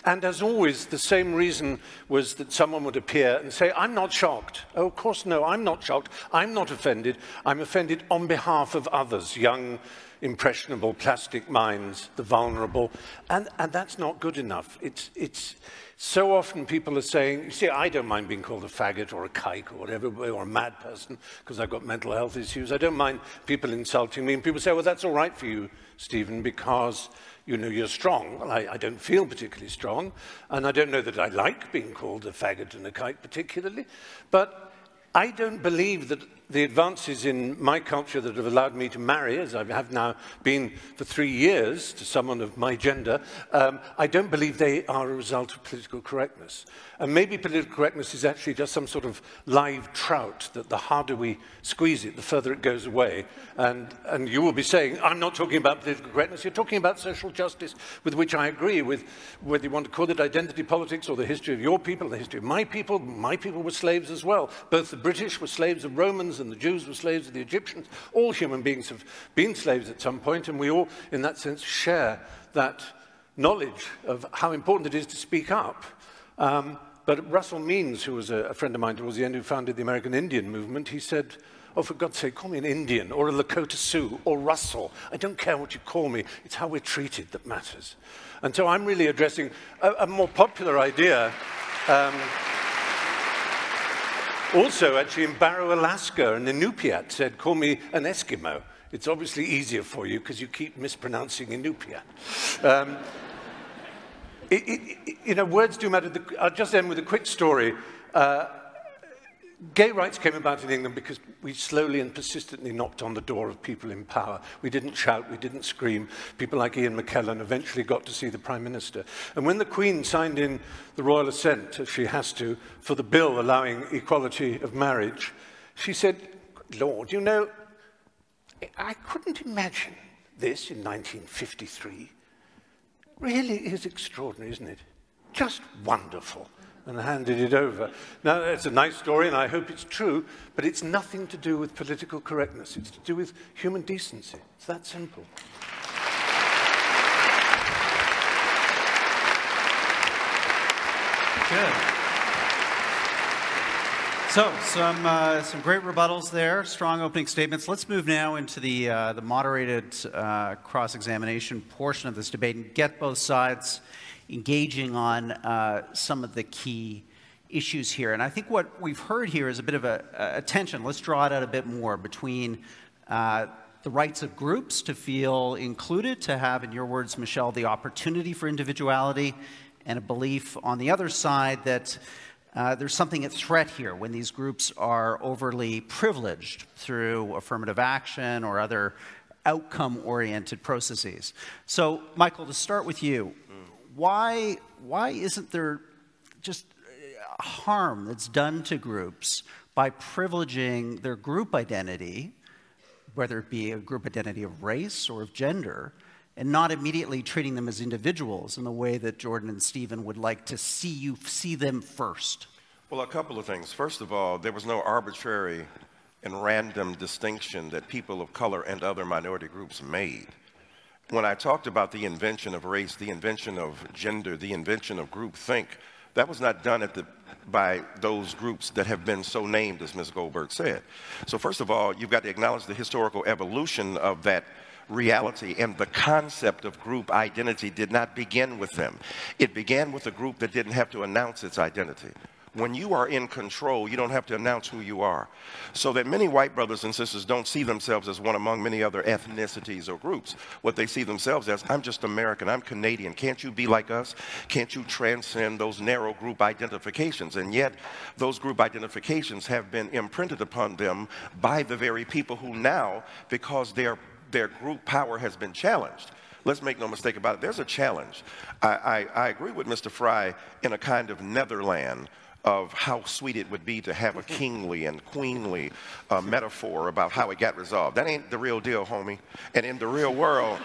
And as always, the same reason was that someone would appear and say, I'm not shocked. Oh, of course, no, I'm not shocked. I'm not offended. I'm offended on behalf of others, young, impressionable, plastic minds, the vulnerable. And that's not good enough. It's so often people are saying, you see, I don't mind being called a faggot or a kike or whatever, or a mad person, because I've got mental health issues. I don't mind people insulting me. And people say, well, that's all right for you, Stephen, because you know you're strong. Well, I don't feel particularly strong, and I don't know that I like being called a faggot and a kike particularly, but I don't believe that the advances in my culture that have allowed me to marry, as I have now been for 3 years, to someone of my gender, I don't believe they are a result of political correctness. And maybe political correctness is actually just some sort of live trout, that the harder we squeeze it, the further it goes away. And you will be saying, I'm not talking about political correctness, you're talking about social justice, with which I agree, with whether you want to call it identity politics or the history of your people, the history of my people were slaves as well. Both the British were slaves of Romans and the Jews were slaves of the Egyptians. All human beings have been slaves at some point, and we all, in that sense, share that knowledge of how important it is to speak up. But Russell Means, who was a friend of mine towards the end, who founded the American Indian movement, he said, oh, for God's sake, call me an Indian or a Lakota Sioux or Russell. I don't care what you call me. It's how we're treated that matters. And so I'm really addressing a more popular idea. Also, actually, in Barrow, Alaska, an Inupiat said, call me an Eskimo. It's obviously easier for you because you keep mispronouncing Inupiat. You know, words do matter. I'll just end with a quick story. Gay rights came about in England because we slowly and persistently knocked on the door of people in power. We didn't shout, we didn't scream. People like Ian McKellen eventually got to see the Prime Minister. And when the Queen signed in the royal assent, as she has to, for the bill allowing equality of marriage, she said, Lord, you know, I couldn't imagine this in 1953. Really is extraordinary, isn't it? Just wonderful. And handed it over. Now, it's a nice story, and I hope it's true, but it's nothing to do with political correctness. It's to do with human decency. It's that simple. Good. So some great rebuttals there, strong opening statements. Let's move now into the moderated cross-examination portion of this debate and get both sides engaging on some of the key issues here. And I think what we've heard here is a bit of a tension. Let's draw it out a bit more between the rights of groups to feel included, to have, in your words, Michelle, the opportunity for individuality, and a belief on the other side that there's something at threat here when these groups are overly privileged through affirmative action or other outcome-oriented processes. So, Michael, to start with you, why isn't there just harm that's done to groups by privileging their group identity, whether it be a group identity of race or of gender, and not immediately treating them as individuals in the way that Jordan and Stephen would like to see them first? Well, a couple of things. First of all, there was no arbitrary and random distinction that people of color and other minority groups made. When I talked about the invention of race, the invention of gender, the invention of groupthink, that was not done by those groups that have been so named, as Ms. Goldberg said. So first of all, you've got to acknowledge the historical evolution of that reality, and the concept of group identity did not begin with them. It began with a group that didn't have to announce its identity. When you are in control, you don't have to announce who you are. So that many white brothers and sisters don't see themselves as one among many other ethnicities or groups. What they see themselves as, I'm just American, I'm Canadian. Can't you be like us? Can't you transcend those narrow group identifications? And yet, those group identifications have been imprinted upon them by the very people who now, because their group power has been challenged. Let's make no mistake about it. There's a challenge. I agree with Mr. Fry in a kind of Netherland of how sweet it would be to have a kingly and queenly metaphor about how it got resolved. That ain't the real deal, homie. And in the real world,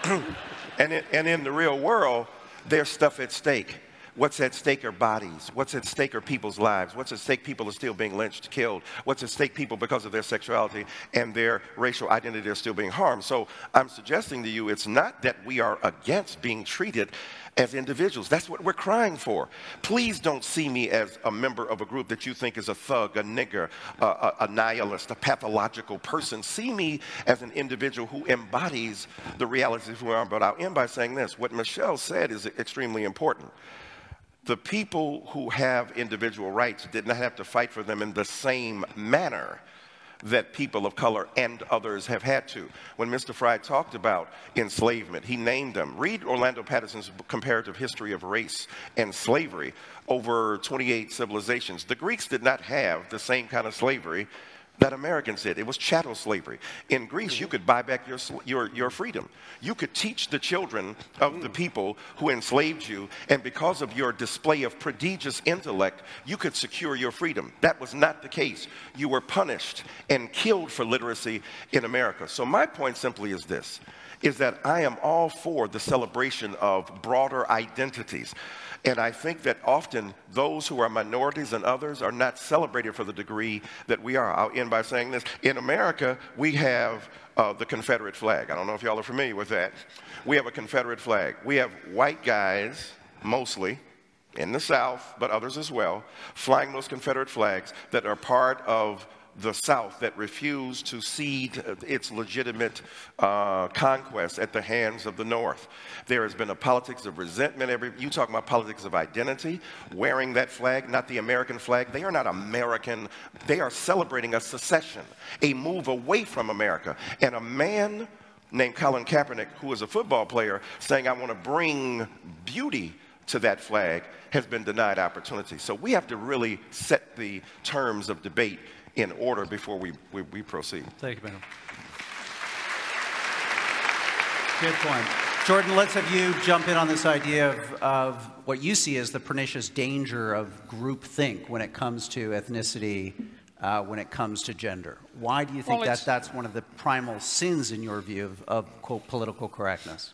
in the real world, there's stuff at stake. What's at stake are bodies. What's at stake are people's lives. What's at stake? People are still being lynched, killed. What's at stake? People, because of their sexuality and their racial identity, are still being harmed. So I'm suggesting to you, it's not that we are against being treated as individuals. That's what we're crying for. Please don't see me as a member of a group that you think is a thug, a nigger, a nihilist, a pathological person. See me as an individual who embodies the realities of who I am. But I'll end by saying this. What Michelle said is extremely important. The people who have individual rights did not have to fight for them in the same manner that people of color and others have had to. When Mr. Fry talked about enslavement, he named them. Read Orlando Patterson's comparative history of race and slavery over 28 civilizations. The Greeks did not have the same kind of slavery that Americans did. It was chattel slavery. In Greece, you could buy back your freedom. You could teach the children of the people who enslaved you, and because of your display of prodigious intellect, you could secure your freedom. That was not the case. You were punished and killed for literacy in America. So my point simply is this, is that I am all for the celebration of broader identities. And I think that often those who are minorities and others are not celebrated for the degree that we are. I'll end begin by saying this. In America, we have the Confederate flag. I don't know if y'all are familiar with that. We have a Confederate flag. We have white guys, mostly, in the South, but others as well, flying those Confederate flags that are part of the South that refuse to cede its legitimate conquest at the hands of the North. There has been a politics of resentment. You talk about politics of identity, wearing that flag, not the American flag. They are not American. They are celebrating a secession, a move away from America. And a man named Colin Kaepernick, who is a football player, saying, I want to bring beauty to that flag, has been denied opportunity. So we have to really set the terms of debate in order before we proceed. Thank you, madam. Good point. Jordan, let's have you jump in on this idea of what you see as the pernicious danger of groupthink when it comes to ethnicity, when it comes to gender. Why do you think that's one of the primal sins, in your view, of quote, political correctness?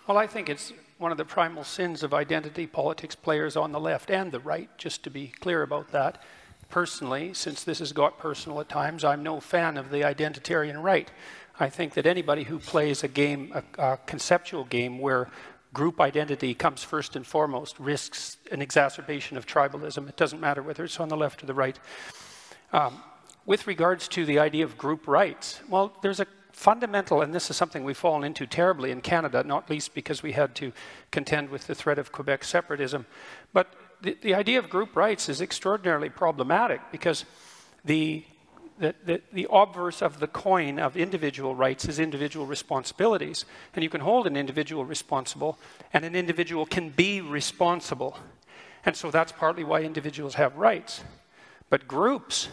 Well, I think it's one of the primal sins of identity politics players on the left and the right, just to be clear about that. Personally, since this has got personal at times, I'm no fan of the identitarian right. I think that anybody who plays a game, a conceptual game where group identity comes first and foremost, risks an exacerbation of tribalism. It doesn't matter whether it's on the left or the right. With regards to the idea of group rights, well, there's a fundamental, and this is something we've fallen into terribly in Canada, not least because we had to contend with the threat of Quebec separatism, but the idea of group rights is extraordinarily problematic because the obverse of the coin of individual rights is individual responsibilities. And you can hold an individual responsible, and an individual can be responsible. And so that's partly why individuals have rights. But groups,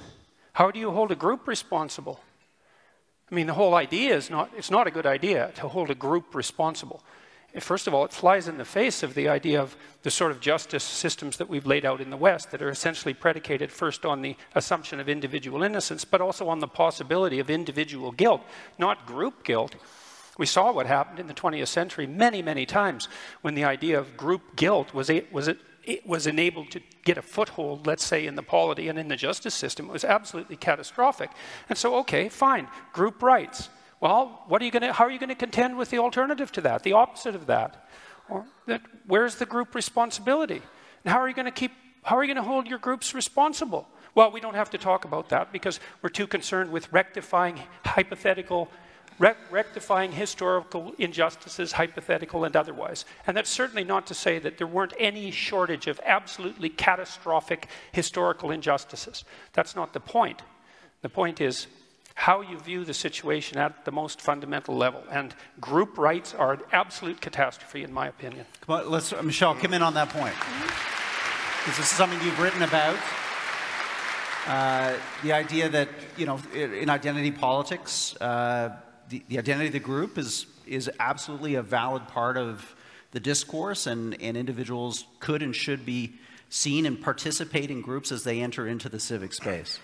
how do you hold a group responsible? I mean, the whole idea is it's not a good idea to hold a group responsible. First of all, it flies in the face of the idea of the sort of justice systems that we've laid out in the West that are essentially predicated first on the assumption of individual innocence, but also on the possibility of individual guilt, not group guilt. We saw what happened in the 20th century many, many times when the idea of group guilt was enabled to get a foothold, let's say, in the polity and in the justice system. It was absolutely catastrophic. And so, okay, fine, group rights. Well, how are you going to contend with the alternative to that, the opposite of that? Or where's the group responsibility? And how are you going to hold your groups responsible? Well, we don't have to talk about that because we're too concerned with rectifying historical injustices, hypothetical and otherwise. And that's certainly not to say that there weren't any shortage of absolutely catastrophic historical injustices. That's not the point. The point is how you view the situation at the most fundamental level. And group rights are an absolute catastrophe, in my opinion. Come on, Michelle, come in on that point. This is something you've written about. The idea that, you know, in identity politics, the identity of the group is absolutely a valid part of the discourse, and individuals could and should be seen and participate in groups as they enter into the civic space.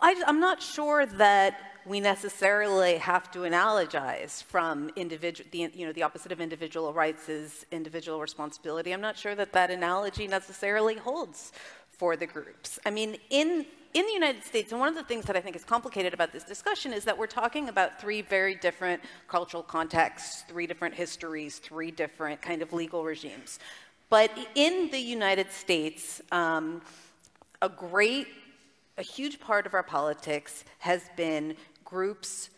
I'm not sure that we necessarily have to analogize from the opposite of individual rights is individual responsibility. I'm not sure that that analogy necessarily holds for the groups. I mean, in the United States, and one of the things that I think is complicated about this discussion is that we're talking about three very different cultural contexts, three different histories, three different kind of legal regimes. But in the United States, a huge part of our politics has been groups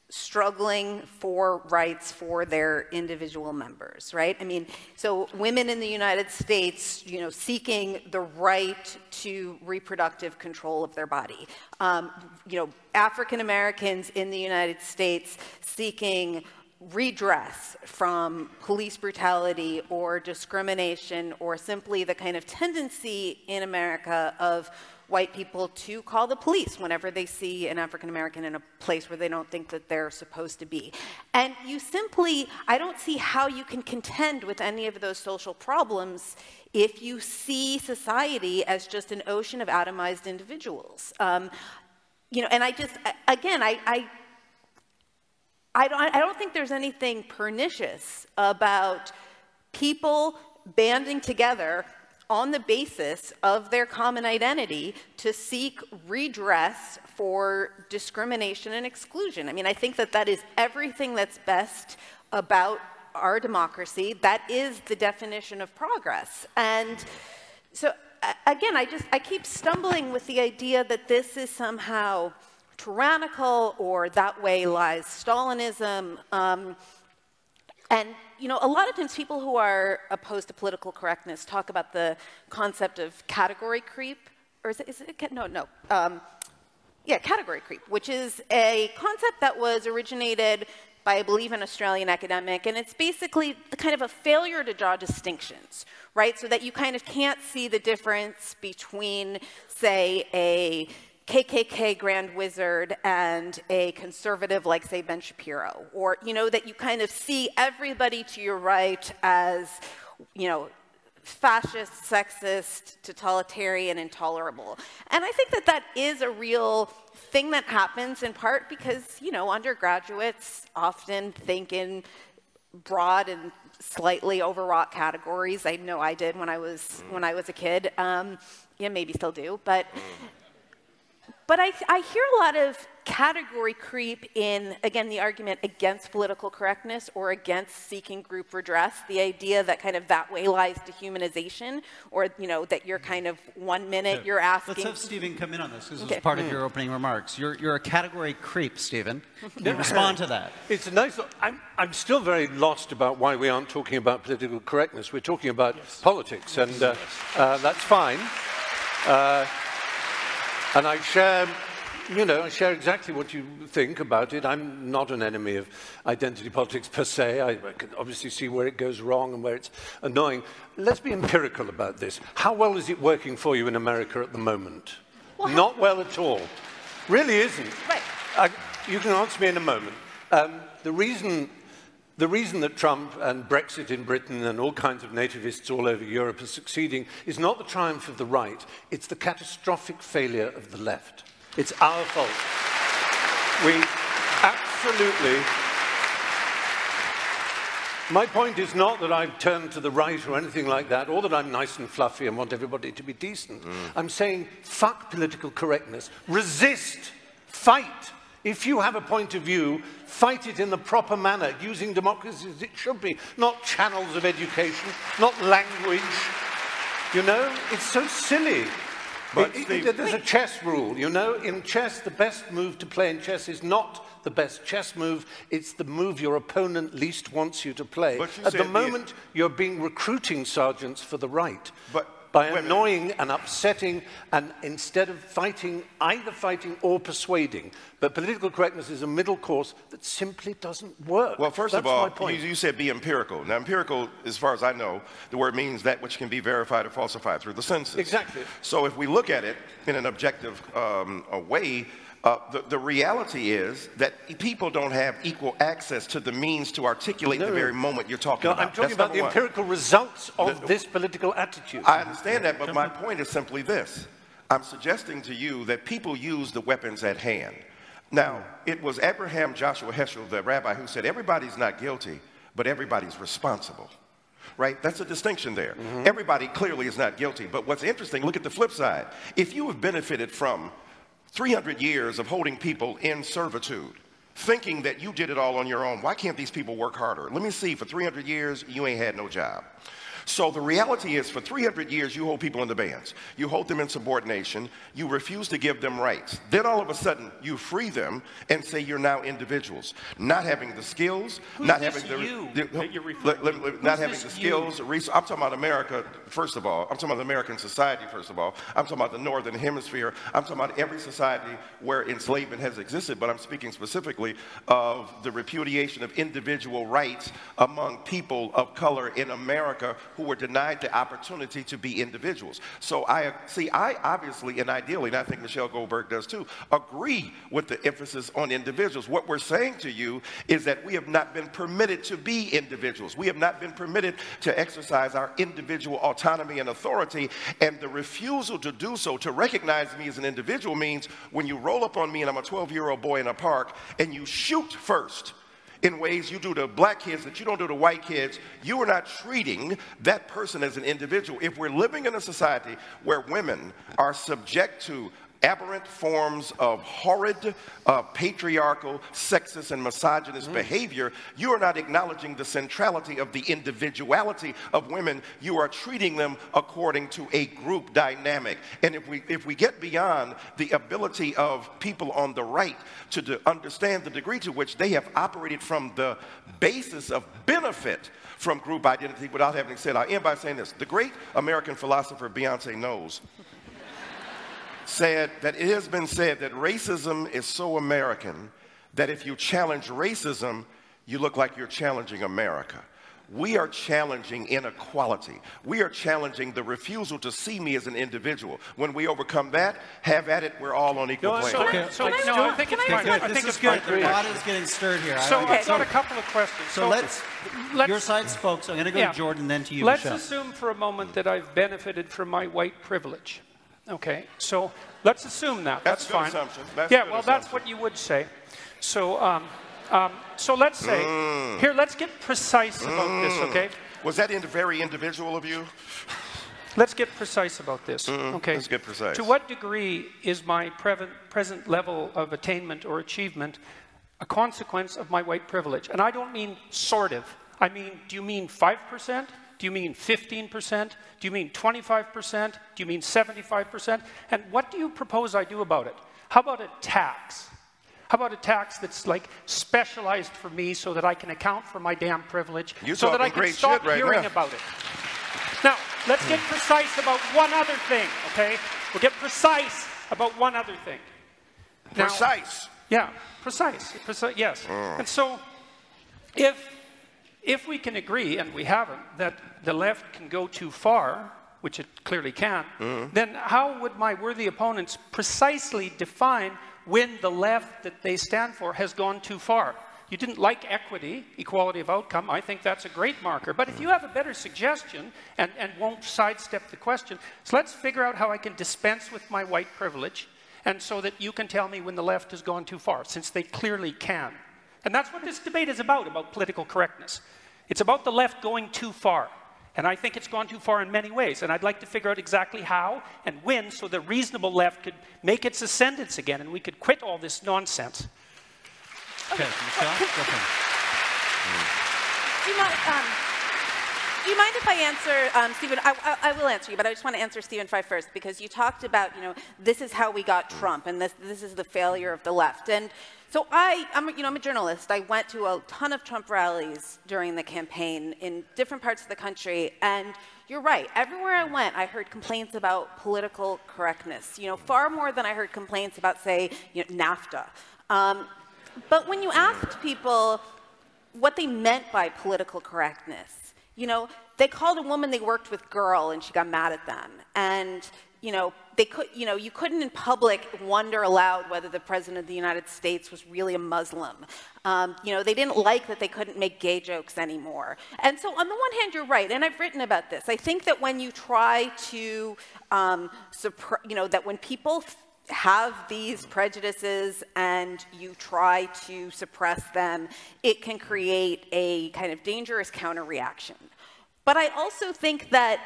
struggling for rights for their individual members, right? I mean, so women in the United States, you know, seeking the right to reproductive control of their body. You know, African Americans in the United States seeking redress from police brutality or discrimination or simply the kind of tendency in America of white people to call the police whenever they see an African American in a place where they don't think that they're supposed to be. And I don't see how you can contend with any of those social problems if you see society as just an ocean of atomized individuals. You know, and I don't think there's anything pernicious about people banding together on the basis of their common identity to seek redress for discrimination and exclusion. I mean, I think that that is everything that's best about our democracy. That is the definition of progress. And so, again, I keep stumbling with the idea that this is somehow tyrannical or that way lies Stalinism. And, you know, a lot of times people who are opposed to political correctness talk about the concept of category creep, or is it no. Yeah, category creep, which is a concept that was originated by, I believe, an Australian academic, and it's basically the kind of a failure to draw distinctions, right? So that you kind of can't see the difference between, say, a KKK Grand Wizard and a conservative like, say, Ben Shapiro, or, you know, that you kind of see everybody to your right as, you know, fascist, sexist, totalitarian, intolerable. And I think that that is a real thing that happens in part because, you know, undergraduates often think in broad and slightly overwrought categories. I know I did when I was a kid. Yeah, maybe still do, but I hear a lot of category creep in, again, the argument against political correctness or against seeking group redress, the idea that kind of that way lies dehumanization, or, you know, that you're kind of 1 minute you're asking. Let's have Stephen come in on this. This is part of your opening remarks. You're a category creep, Stephen. Can you respond to that? It's a nice. I'm still very lost about why we aren't talking about political correctness. We're talking about politics, and that's fine. And I share, you know, I share exactly what you think about it. I'm not an enemy of identity politics per se. I can obviously see where it goes wrong and where it's annoying. Let's be empirical about this. How well is it working for you in America at the moment? Well, not well at all. Really isn't. Right. You can answer me in a moment. The reason that Trump and Brexit in Britain and all kinds of nativists all over Europe are succeeding is not the triumph of the right, it's the catastrophic failure of the left. It's our fault. We absolutely... My point is not that I've turned to the right or anything like that, or that I'm nice and fluffy and want everybody to be decent. I'm saying, fuck political correctness. Resist. Fight. If you have a point of view, fight it in the proper manner, using democracy as it should be, not channels of education, not language. You know, it's so silly. But there's a chess rule, you know. In chess, the best move to play in chess is not the best chess move, it's the move your opponent least wants you to play. At the moment, you're being recruiting sergeants for the right. By annoying and upsetting, and instead of fighting, either fighting or persuading. But political correctness is a middle course that simply doesn't work. Well, first of all, you said be empirical. Now, empirical, as far as I know, the word means that which can be verified or falsified through the census. Exactly. So if we look at it in an objective way, the reality is that people don't have equal access to the means to articulate the very moment you're talking about. I'm talking about the empirical results of this political attitude. I understand that, but my point is simply this. I'm suggesting to you that people use the weapons at hand. Now, it was Abraham Joshua Heschel, the rabbi, who said, everybody's not guilty, but everybody's responsible. Right? That's a distinction there. Everybody clearly is not guilty, but what's interesting, look at the flip side. If you have benefited from 300 years of holding people in servitude, thinking that you did it all on your own. Why can't these people work harder? Let me see, for 300 years, you ain't had no job. So the reality is, for 300 years, you hold people in the bands. You hold them in subordination. You refuse to give them rights. Then all of a sudden, you free them and say you're now individuals. Not having the skills, not having the skills. I'm talking about America, first of all. I'm talking about the American society, first of all. I'm talking about the Northern Hemisphere. I'm talking about every society where enslavement has existed, but I'm speaking specifically of the repudiation of individual rights among people of color in America who were denied the opportunity to be individuals. So I obviously and ideally, and I think Michelle Goldberg does too, agree with the emphasis on individuals. What we're saying to you is that we have not been permitted to be individuals. We have not been permitted to exercise our individual autonomy and authority, and the refusal to do so, to recognize me as an individual, means when you roll up on me and I'm a 12-year-old boy in a park and you shoot first, in ways you do to black kids that you don't do to white kids, you are not treating that person as an individual. If we're living in a society where women are subject to aberrant forms of horrid, patriarchal, sexist, and misogynist behavior, you are not acknowledging the centrality of the individuality of women. You are treating them according to a group dynamic. And if we get beyond the ability of people on the right to understand the degree to which they have operated from the basis of benefit from group identity without having said, I'll end by saying this. The great American philosopher Beyonce Knowles said that it has been said that racism is so American that if you challenge racism, you look like you're challenging America. We are challenging inequality. We are challenging the refusal to see me as an individual. When we overcome that, have at it, we're all on equal plane. I think it's fine. I think it's good. fine. The pot is getting stirred here. So I've got a couple of questions. So let's your side spoke, so I'm going to go to Jordan, then to you, Let's Michelle. assume for a moment that I've benefited from my white privilege. Okay, so let's assume that. That's fine. Assumption. That's what you would say. So, so let's say, here, let's get precise about this, okay? Was that very individual of you? Let's get precise about this, okay? Let's get precise. To what degree is my present level of attainment or achievement a consequence of my white privilege? And I don't mean sort of. I mean, do you mean 5%? Do you mean 15%? Do you mean 25%? Do you mean 75%? And what do you propose I do about it? How about a tax? How about a tax that's like specialized for me so that I can account for my damn privilege, so that I can stop hearing about it? Now, let's get precise about one other thing, okay? We'll get precise about one other thing. Now, Precise? Yeah, precise, yes. And so, if we can agree, and we haven't, that the left can go too far, which it clearly can, then how would my worthy opponents precisely define when the left that they stand for has gone too far? You didn't like equity, equality of outcome. I think that's a great marker. But if you have a better suggestion and won't sidestep the question, so let's figure out how I can dispense with my white privilege, and so that you can tell me when the left has gone too far, since they clearly can. And that's what this debate is about political correctness. It's about the left going too far. And I think it's gone too far in many ways. And I'd like to figure out exactly how and when, so the reasonable left could make its ascendance again and we could quit all this nonsense. Okay, Michelle, go ahead. Do you mind if I answer, Stephen? I will answer you, but I just want to answer Stephen Fry first, because you talked about, this is how we got Trump, and this is the failure of the left. And so I'm a journalist. I went to a ton of Trump rallies during the campaign in different parts of the country, and you're right. Everywhere I went, I heard complaints about political correctness. Far more than I heard complaints about, say, NAFTA. But when you asked people what they meant by political correctness, they called a woman they worked with girl, and she got mad at them. And they could, you couldn't in public wonder aloud whether the president of the United States was really a Muslim. They didn't like that they couldn't make gay jokes anymore. And so on the one hand, you're right, and I've written about this. I think that when you try to, that when people have these prejudices and you try to suppress them, it can create a kind of dangerous counter-reaction. But I also think that,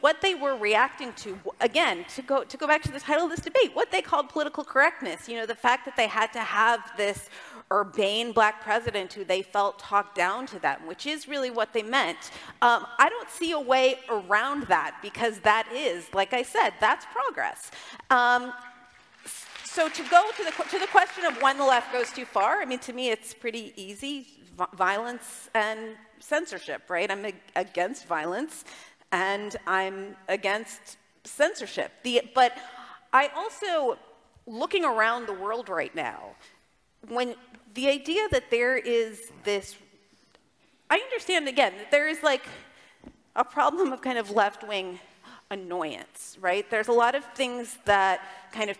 what they were reacting to, again, to go back to the title of this debate, what they called political correctness, the fact that they had to have this urbane black president who they felt talked down to them, which is really what they meant. I don't see a way around that, because that is, like I said, that's progress. So to go to the question of when the left goes too far, to me it's pretty easy. Violence and censorship, right? I'm against violence, and I'm against censorship. But I also, looking around the world right now, when the idea that there is this, I understand, again, that there is like a problem of kind of left-wing annoyance, right? There's a lot of things that kind of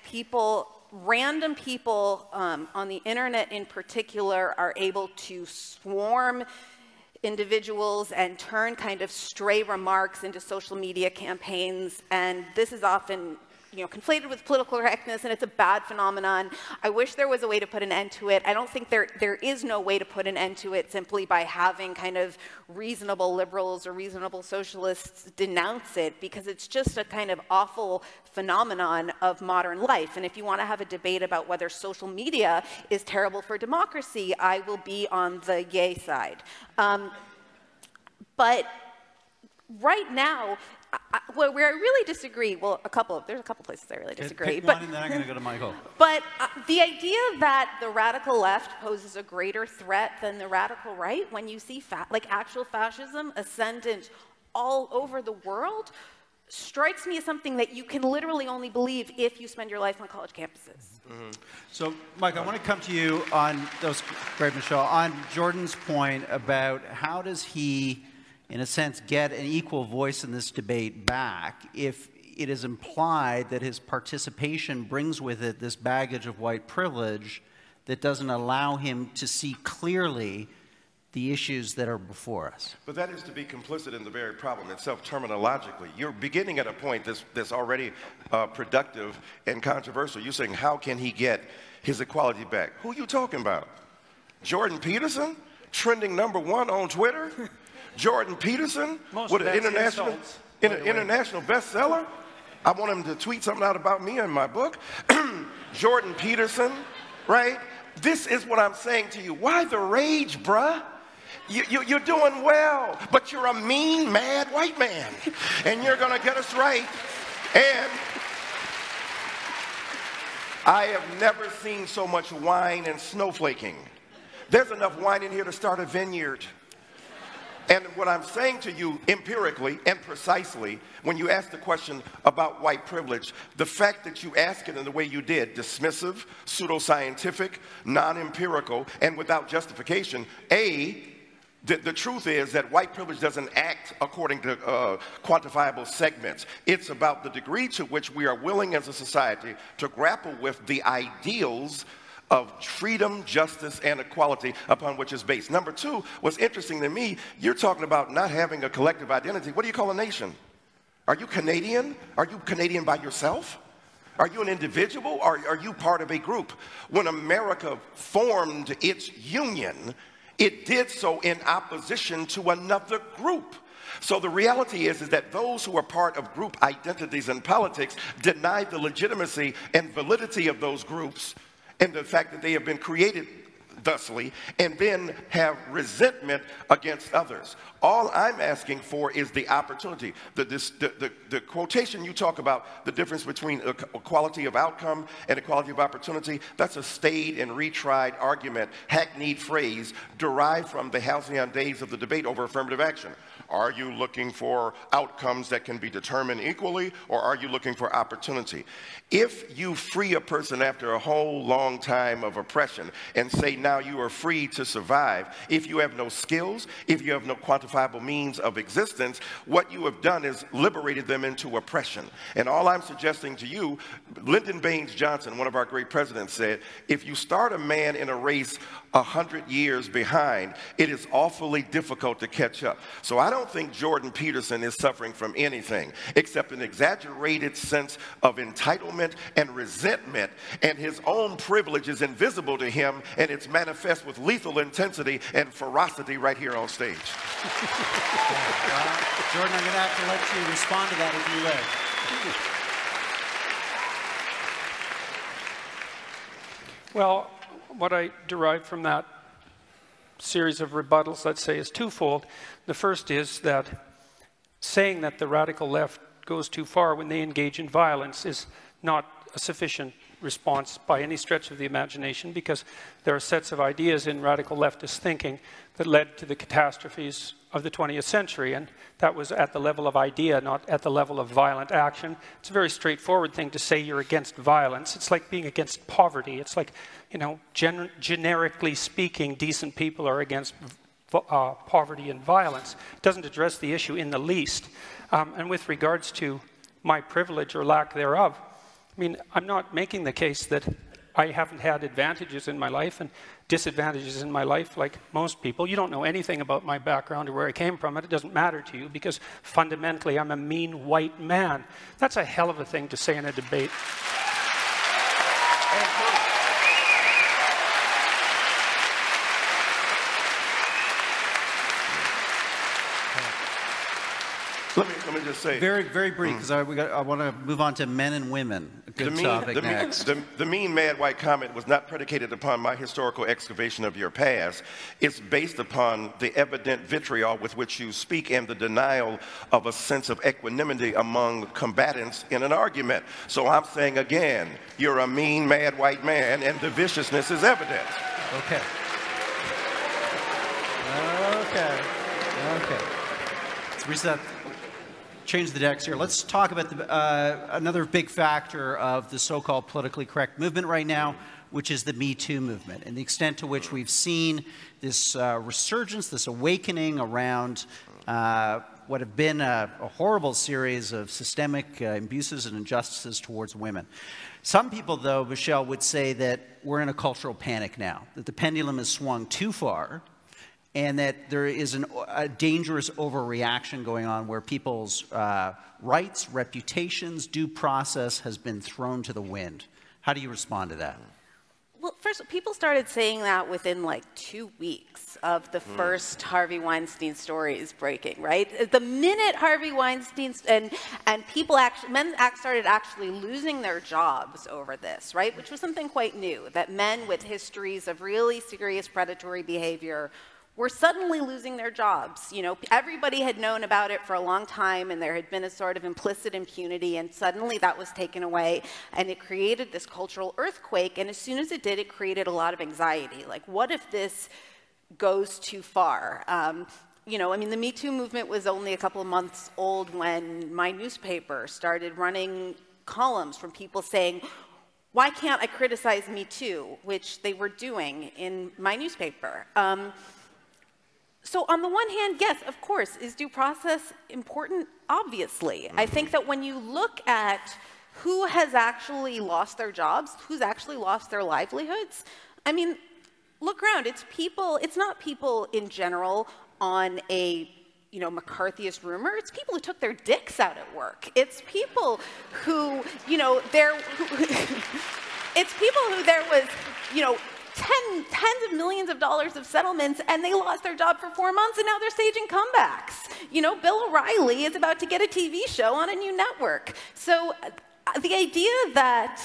random people on the internet in particular are able to swarm individuals and turn kind of stray remarks into social media campaigns, and this is often conflated with political correctness, and it's a bad phenomenon. I wish there was a way to put an end to it. I don't think there is no way to put an end to it simply by having kind of reasonable liberals or reasonable socialists denounce it, because it's just a kind of awful phenomenon of modern life. And if you want to have a debate about whether social media is terrible for democracy, I will be on the yay side. But right now, where I really disagree, well, there's a couple places I really disagree. Pick one, and then I'm going to go to Michael. But the idea that the radical left poses a greater threat than the radical right, when you see actual fascism ascendant all over the world, strikes me as something that you can literally only believe if you spend your life on college campuses. Mm-hmm. So, Mike, I want to come to you on those, great, Michelle, on Jordan's point about how does he, in a sense, get an equal voice in this debate back if it is implied that his participation brings with it this baggage of white privilege that doesn't allow him to see clearly the issues that are before us. But that is to be complicit in the very problem itself terminologically. You're beginning at a point that's already productive and controversial. You're saying, how can he get his equality back? Who are you talking about? Jordan Peterson, trending #1 on Twitter? Jordan Peterson, with an international bestseller? I want him to tweet something out about me in my book. Jordan Peterson, right? This is what I'm saying to you. Why the rage, bruh? You're doing well, but you're a mean, mad white man. And you're going to get us right. And I have never seen so much wine and snowflaking. There's enough wine in here to start a vineyard. And what I'm saying to you empirically and precisely, when you ask the question about white privilege, the fact that you ask it in the way you did, dismissive, pseudoscientific, non-empirical, and without justification, the truth is that white privilege doesn't act according to quantifiable segments. It's about the degree to which we are willing as a society to grapple with the ideals of freedom, justice, and equality upon which it's based. Number two, what's interesting to me, you're talking about not having a collective identity. What do you call a nation? Are you Canadian? Are you Canadian by yourself? Are you an individual, or are you part of a group? When America formed its union, it did so in opposition to another group. So the reality is that those who are part of group identities in politics deny the legitimacy and validity of those groups and the fact that they have been created thusly, and then have resentment against others. All I'm asking for is the opportunity. The quotation you talk about, the difference between equality of outcome and equality of opportunity, that's a staid and retried argument, hackneyed phrase, derived from the halcyon days of the debate over affirmative action. Are you looking for outcomes that can be determined equally, or are you looking for opportunity? If you free a person after a whole long time of oppression and say now you are free to survive, if you have no skills, if you have no quantifiable means of existence, what you have done is liberated them into oppression. And all I'm suggesting to you, Lyndon Baines Johnson, one of our great presidents, said, if you start a man in a race 100 years behind, it is awfully difficult to catch up. So I don't think Jordan Peterson is suffering from anything except an exaggerated sense of entitlement and resentment, and his own privilege is invisible to him, and it's manifest with lethal intensity and ferocity right here on stage. Jordan, I'm going to have to let you respond to that if you will. Well, what I derive from that series of rebuttals, let's say, is twofold. The first is that saying that the radical left goes too far when they engage in violence is not a sufficient response by any stretch of the imagination, because there are sets of ideas in radical leftist thinking that led to the catastrophes of the 20th century, and that was at the level of idea, not at the level of violent action. It's a very straightforward thing to say you're against violence. It's like being against poverty. It's like, you know, generically speaking, decent people are against poverty and violence. It doesn't address the issue in the least. And with regards to my privilege or lack thereof, I mean, I'm not making the case that I haven't had advantages in my life and disadvantages in my life like most people. You don't know anything about my background or where I came from, and it doesn't matter to you because fundamentally I'm a mean white man. That's a hell of a thing to say in a debate. Let me just say. Very, very brief, because I want to move on to men and women. A good topic next. The mean mad white comment was not predicated upon my historical excavation of your past. It's based upon the evident vitriol with which you speak and the denial of a sense of equanimity among combatants in an argument. So I'm saying again, you're a mean mad white man, and the viciousness is evident. Okay. Okay. Okay. Let's reset. Change the decks here. Let's talk about another big factor of the so-called politically correct movement right now, which is the Me Too movement, and the extent to which we've seen this resurgence, this awakening around what have been a horrible series of systemic abuses and injustices towards women. Some people, though, Michelle, would say that we're in a cultural panic now, that the pendulum has swung too far, and that there is a dangerous overreaction going on where people's rights, reputations, due process has been thrown to the wind. How do you respond to that? Well, first, people started saying that within like 2 weeks of the first Harvey Weinstein stories breaking, right? The minute Harvey Weinstein and people men started actually losing their jobs over this, right? Which was something quite new, that men with histories of really serious predatory behavior were suddenly losing their jobs. You know, everybody had known about it for a long time, and there had been a sort of implicit impunity, and suddenly that was taken away, and it created this cultural earthquake, and as soon as it did, it created a lot of anxiety. Like, what if this goes too far? You know, I mean, the Me Too movement was only a couple of months old when my newspaper started running columns from people saying, why can't I criticize Me Too, which they were doing in my newspaper. So on the one hand, yes, of course, is due process important? Obviously. I think that when you look at who has actually lost their jobs, who's actually lost their livelihoods, I mean, look around. It's people, it's not people in general on a, you know, McCarthyist rumor. It's people who took their dicks out at work. It's people who, you know, it's people who there was, you know, tens of millions of dollars of settlements, and they lost their job for 4 months, and now they're staging comebacks. You know, Bill O'Reilly is about to get a TV show on a new network. So the idea that,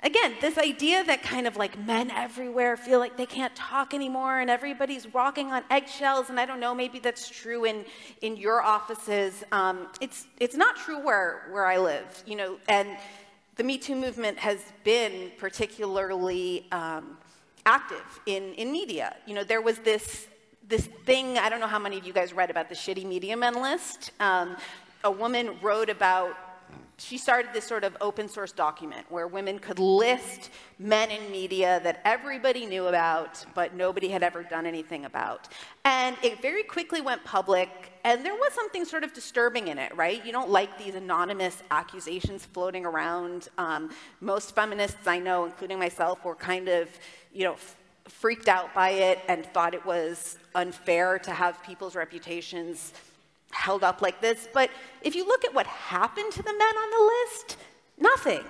again, this idea that kind of like men everywhere feel like they can't talk anymore and everybody's walking on eggshells, and I don't know, maybe that's true in your offices. It's not true where I live, you know, and the Me Too movement has been particularly active in media. You know, there was this thing, I don't know how many of you guys read about the shitty media men list. A woman wrote about, she started this sort of open source document where women could list men in media that everybody knew about, but nobody had ever done anything about. And it very quickly went public, and there was something sort of disturbing in it, right? You don't like these anonymous accusations floating around. Most feminists I know, including myself, were kind of, you know, freaked out by it and thought it was unfair to have people's reputations held up like this. But if you look at what happened to the men on the list, nothing.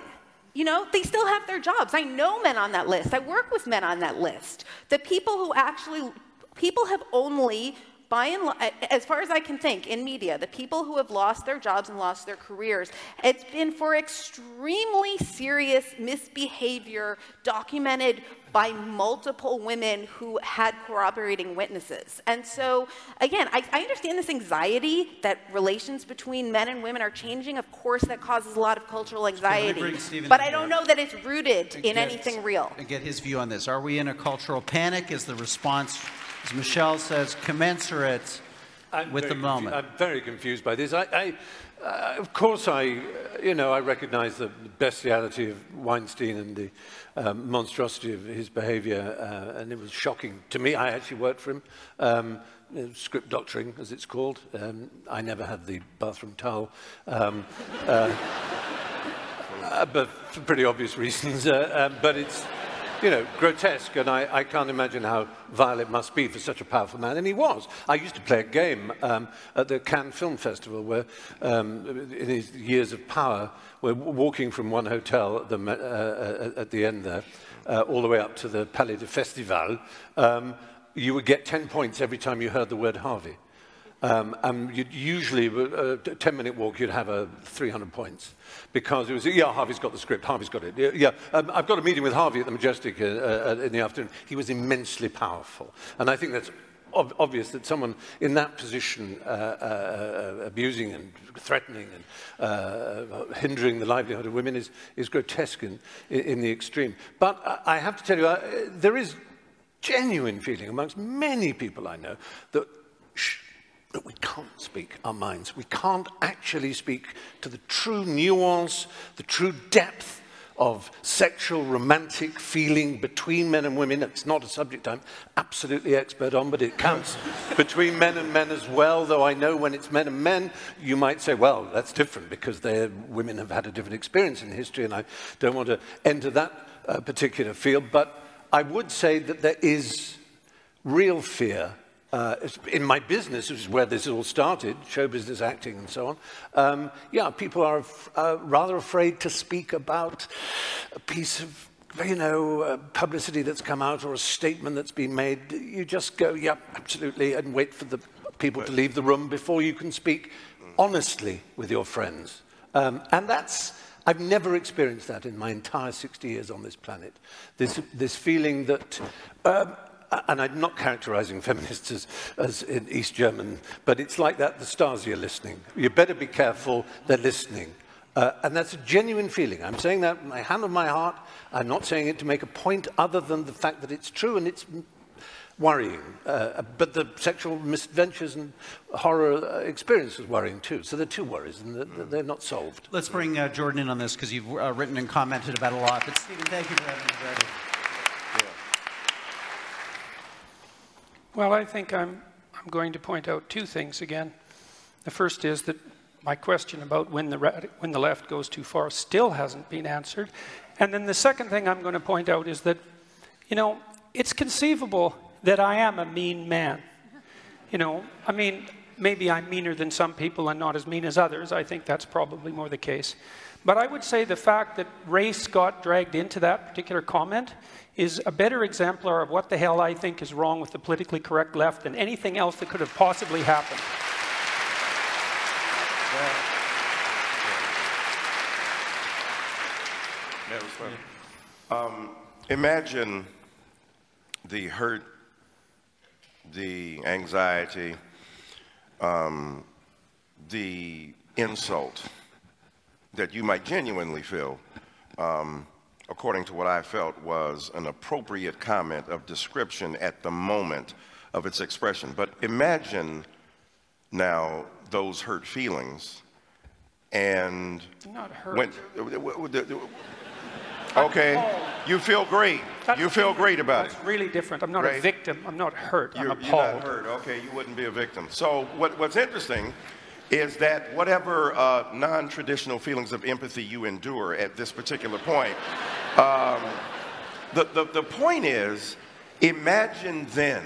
You know, they still have their jobs. I know men on that list. I work with men on that list. The people who actually, people have only, by and large, as far as I can think, in media, the people who have lost their jobs and lost their careers, it's been for extremely serious misbehavior documented by multiple women who had corroborating witnesses. And so, again, I understand this anxiety that relations between men and women are changing. Of course, that causes a lot of cultural anxiety. But I don't know that it's rooted in anything real. And get his view on this. Are we in a cultural panic? Is the response, as Michelle says, commensurate with the moment? I'm very confused by this. Of course, you know, I recognize the bestiality of Weinstein and the monstrosity of his behavior, and it was shocking to me. I actually worked for him, script doctoring, as it's called. I never had the bathroom towel, but for pretty obvious reasons. But it's, you know, grotesque, and I can't imagine how vile it must be for such a powerful man, and he was. I used to play a game at the Cannes Film Festival where, in his years of power, we're walking from one hotel at the end there, all the way up to the Palais de Festival. You would get 10 points every time you heard the word Harvey. And you'd usually, a 10-minute walk, you'd have 300 points. Because it was, yeah, Harvey's got the script, Harvey's got it. Yeah, I've got a meeting with Harvey at the Majestic in the afternoon. He was immensely powerful. And I think that's obvious that someone in that position, abusing and threatening and hindering the livelihood of women is grotesque in the extreme. But I have to tell you, there is genuine feeling amongst many people I know that we can't speak our minds. We can't actually speak to the true nuance, the true depth of sexual, romantic feeling between men and women. It's not a subject I'm absolutely expert on, but it counts between men and men as well, though I know when it's men and men, you might say, well, that's different because women have had a different experience in history, and I don't want to enter that particular field, but I would say that there is real fear in my business, which is where this all started, show business, acting, and so on. Yeah, people are rather afraid to speak about a piece of, you know, publicity that's come out or a statement that's been made. You just go, yep, absolutely, and wait for the people to leave the room before you can speak honestly with your friends. And I've never experienced that in my entire 60 years on this planet. This feeling that, and I'm not characterizing feminists as in East German, but it's like that, the Stasi are listening. You better be careful, they're listening. And that's a genuine feeling. I'm saying that with my hand on my heart. I'm not saying it to make a point other than the fact that it's true and it's worrying. But the sexual misadventures and horror experience is worrying too. So there are two worries, and they're not solved. Let's bring Jordan in on this, because you've written and commented about a lot. But Stephen, thank you for having me ready. Well, I think I'm going to point out two things again. The first is that my question about when the left goes too far still hasn't been answered. And then the second thing I'm going to point out is that, you know, it's conceivable that I am a mean man. You know, I mean, maybe I'm meaner than some people and not as mean as others. I think that's probably more the case. But I would say the fact that race got dragged into that particular comment is a better exemplar of what the hell I think is wrong with the politically correct left than anything else that could have possibly happened. Imagine the hurt, the anxiety, the insult that you might genuinely feel, according to what I felt was an appropriate comment of description at the moment of its expression. But imagine now those hurt feelings and not hurt. Okay, you feel great. You feel great about it. That's really different. I'm not a victim. I'm not hurt. I'm appalled. You're not hurt. Okay, you wouldn't be a victim. So what's interesting is that whatever non-traditional feelings of empathy you endure at this particular point, the point is, imagine then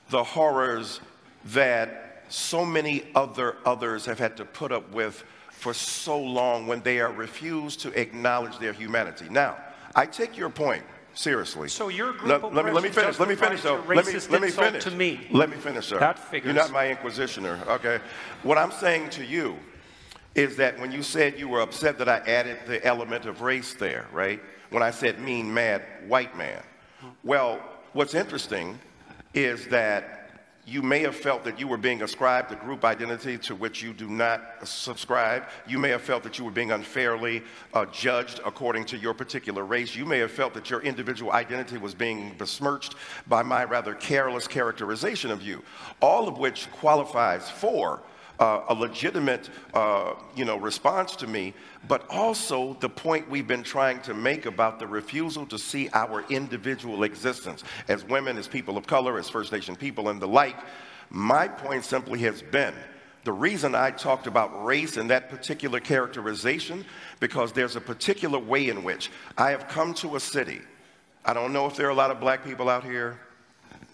the horrors that so many others have had to put up with for so long when they are refused to acknowledge their humanity. Now, I take your point seriously. So your group of let me finish. Let me finish, though. Let me finish. To me. Let me finish, sir. That figures. You're not my inquisitioner, okay? What I'm saying to you is that when you said you were upset that I added the element of race there, right? When I said mean, mad, white man. Well, what's interesting is that you may have felt that you were being ascribed a group identity to which you do not subscribe. You may have felt that you were being unfairly judged according to your particular race. You may have felt that your individual identity was being besmirched by my rather careless characterization of you, all of which qualifies for a legitimate response to me, but also the point we've been trying to make about the refusal to see our individual existence as women, as people of color, as First Nation people, and the like. My point simply has been, the reason I talked about race in that particular characterization, because there's a particular way in which I have come to a city I don't know if there are a lot of black people out here.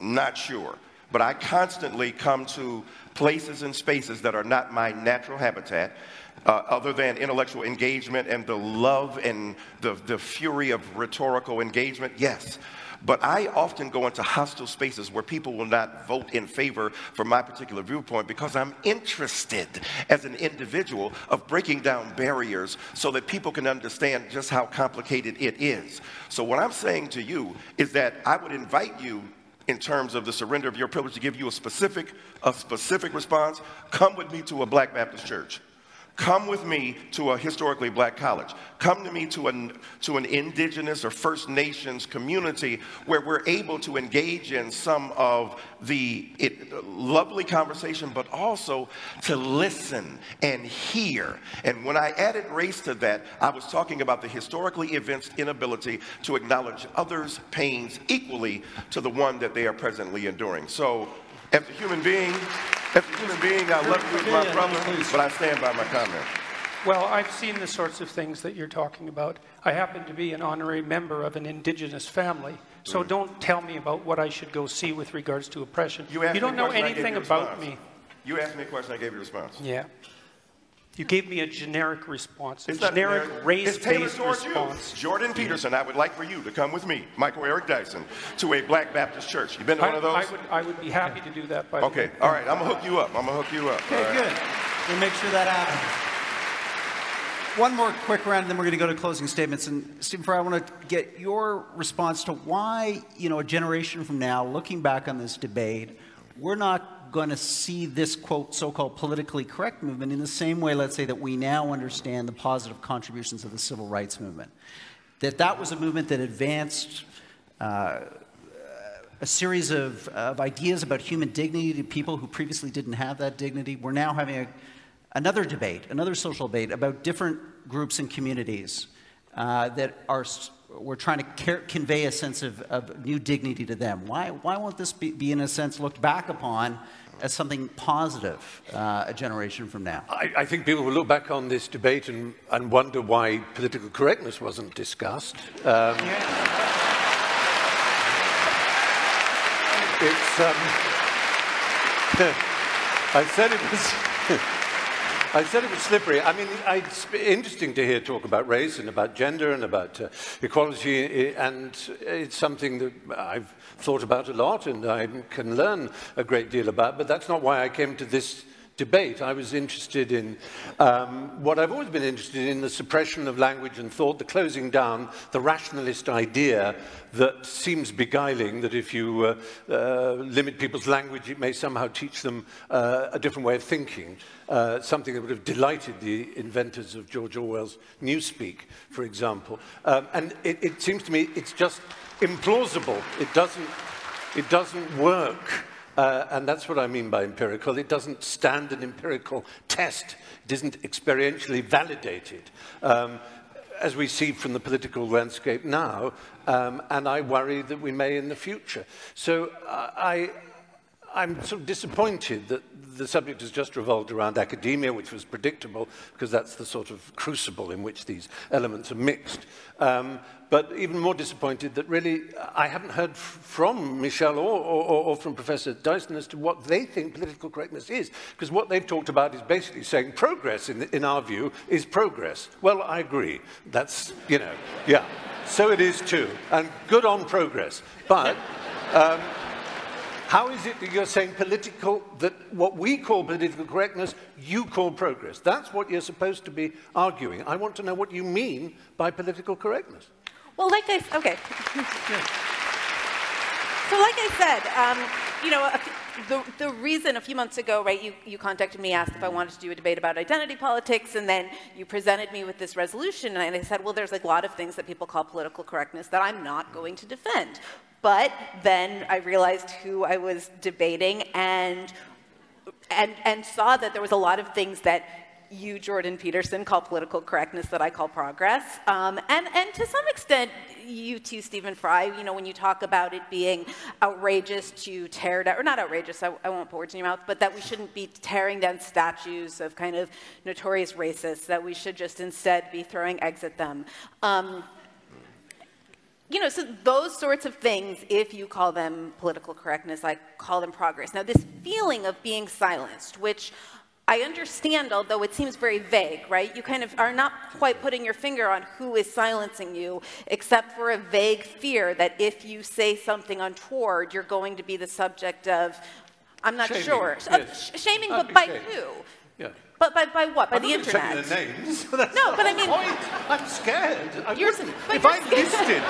Not sure. But I constantly come to places and spaces that are not my natural habitat, other than intellectual engagement and the love and the fury of rhetorical engagement, yes. But I often go into hostile spaces where people will not vote in favor for my particular viewpoint because I'm interested as an individual of breaking down barriers so that people can understand just how complicated it is. So what I'm saying to you is that I would invite you, in terms of the surrender of your privilege, to give you a specific response. Come with me to a Black Baptist church. Come with me to a historically black college. Come to me to an indigenous or First Nations community where we're able to engage in some of the lovely conversation, but also to listen and hear. And when I added race to that, I was talking about the historically evinced inability to acknowledge others' pains equally to the one that they are presently enduring. So, as a human being, I love you as my brother, but I stand by my comment. Well, I've seen the sorts of things that you're talking about. I happen to be an honorary member of an indigenous family, so don't tell me about what I should go see with regards to oppression. You don't know anything about me. You asked me a question, I gave you a response. Yeah. You gave me a generic response, a generic race-based response. Jordan Peterson, I would like for you to come with me, Michael Eric Dyson, to a Black Baptist church. You been to one of those? I would be happy to do that, by the way. Okay, all right, I'm gonna hook you up. Okay, right. Good. We'll make sure that happens. One more quick round, and then we're going to go to closing statements. And Stephen Fry, I want to get your response to why, a generation from now, looking back on this debate, we're not going to see this, quote, so-called politically correct movement in the same way, let's say, that we now understand the positive contributions of the civil rights movement. That was a movement that advanced a series of ideas about human dignity to people who previously didn't have that dignity. We're now having another debate, another social debate about different groups and communities we're trying to convey a sense of new dignity to them. Why won't this be, in a sense, looked back upon as something positive a generation from now? I think people will look back on this debate and wonder why political correctness wasn't discussed. I said it was slippery. I mean, it's interesting to hear talk about race and about gender and about equality, and it's something that I've thought about a lot and I can learn a great deal about, but that's not why I came to this debate. I was interested in what I've always been interested in, the suppression of language and thought, the closing down, the rationalist idea that seems beguiling, that if you limit people's language, it may somehow teach them a different way of thinking, something that would have delighted the inventors of George Orwell's Newspeak, for example. And it seems to me it's just implausible. It doesn't work. And that's what I mean by empirical. It doesn't stand an empirical test. It isn't experientially validated, as we see from the political landscape now, and I worry that we may in the future. So I'm sort of disappointed that the subject has just revolved around academia, which was predictable, because that's the sort of crucible in which these elements are mixed. But even more disappointed that really I haven't heard from Michelle or from Professor Dyson as to what they think political correctness is, because what they've talked about is basically saying progress, in our view, is progress. Well, I agree. That's, yeah. So it is too. And good on progress. But how is it that you're saying that what we call political correctness, you call progress? That's what you're supposed to be arguing. I want to know what you mean by political correctness. Well, okay. So like I said, the reason a few months ago, right, you contacted me, asked if I wanted to do a debate about identity politics, and then you presented me with this resolution, and I said, well, there's like a lot of things that people call political correctness that I'm not going to defend. But then I realized who I was debating and saw that there was a lot of things that you, Jordan Peterson, call political correctness that I call progress. And to some extent, you too, Stephen Fry, when you talk about it being outrageous to tear down, or not outrageous, I won't put words in your mouth, but that we shouldn't be tearing down statues of kind of notorious racists, that we should just instead be throwing eggs at them. you know, so those sorts of things, if you call them political correctness, I call them progress. Now, this feeling of being silenced, which I understand, although it seems very vague, right? You kind of are not quite putting your finger on who is silencing you, except for a vague fear that if you say something untoward, you're going to be the subject of, I'm not Shaming, sure. yes. Shaming, but by who? Yeah. But by what? By the internet? I'm not taking their names. That's No, not but I the mean- point. I'm scared. I You're- wouldn't. but If you're I scared. listed,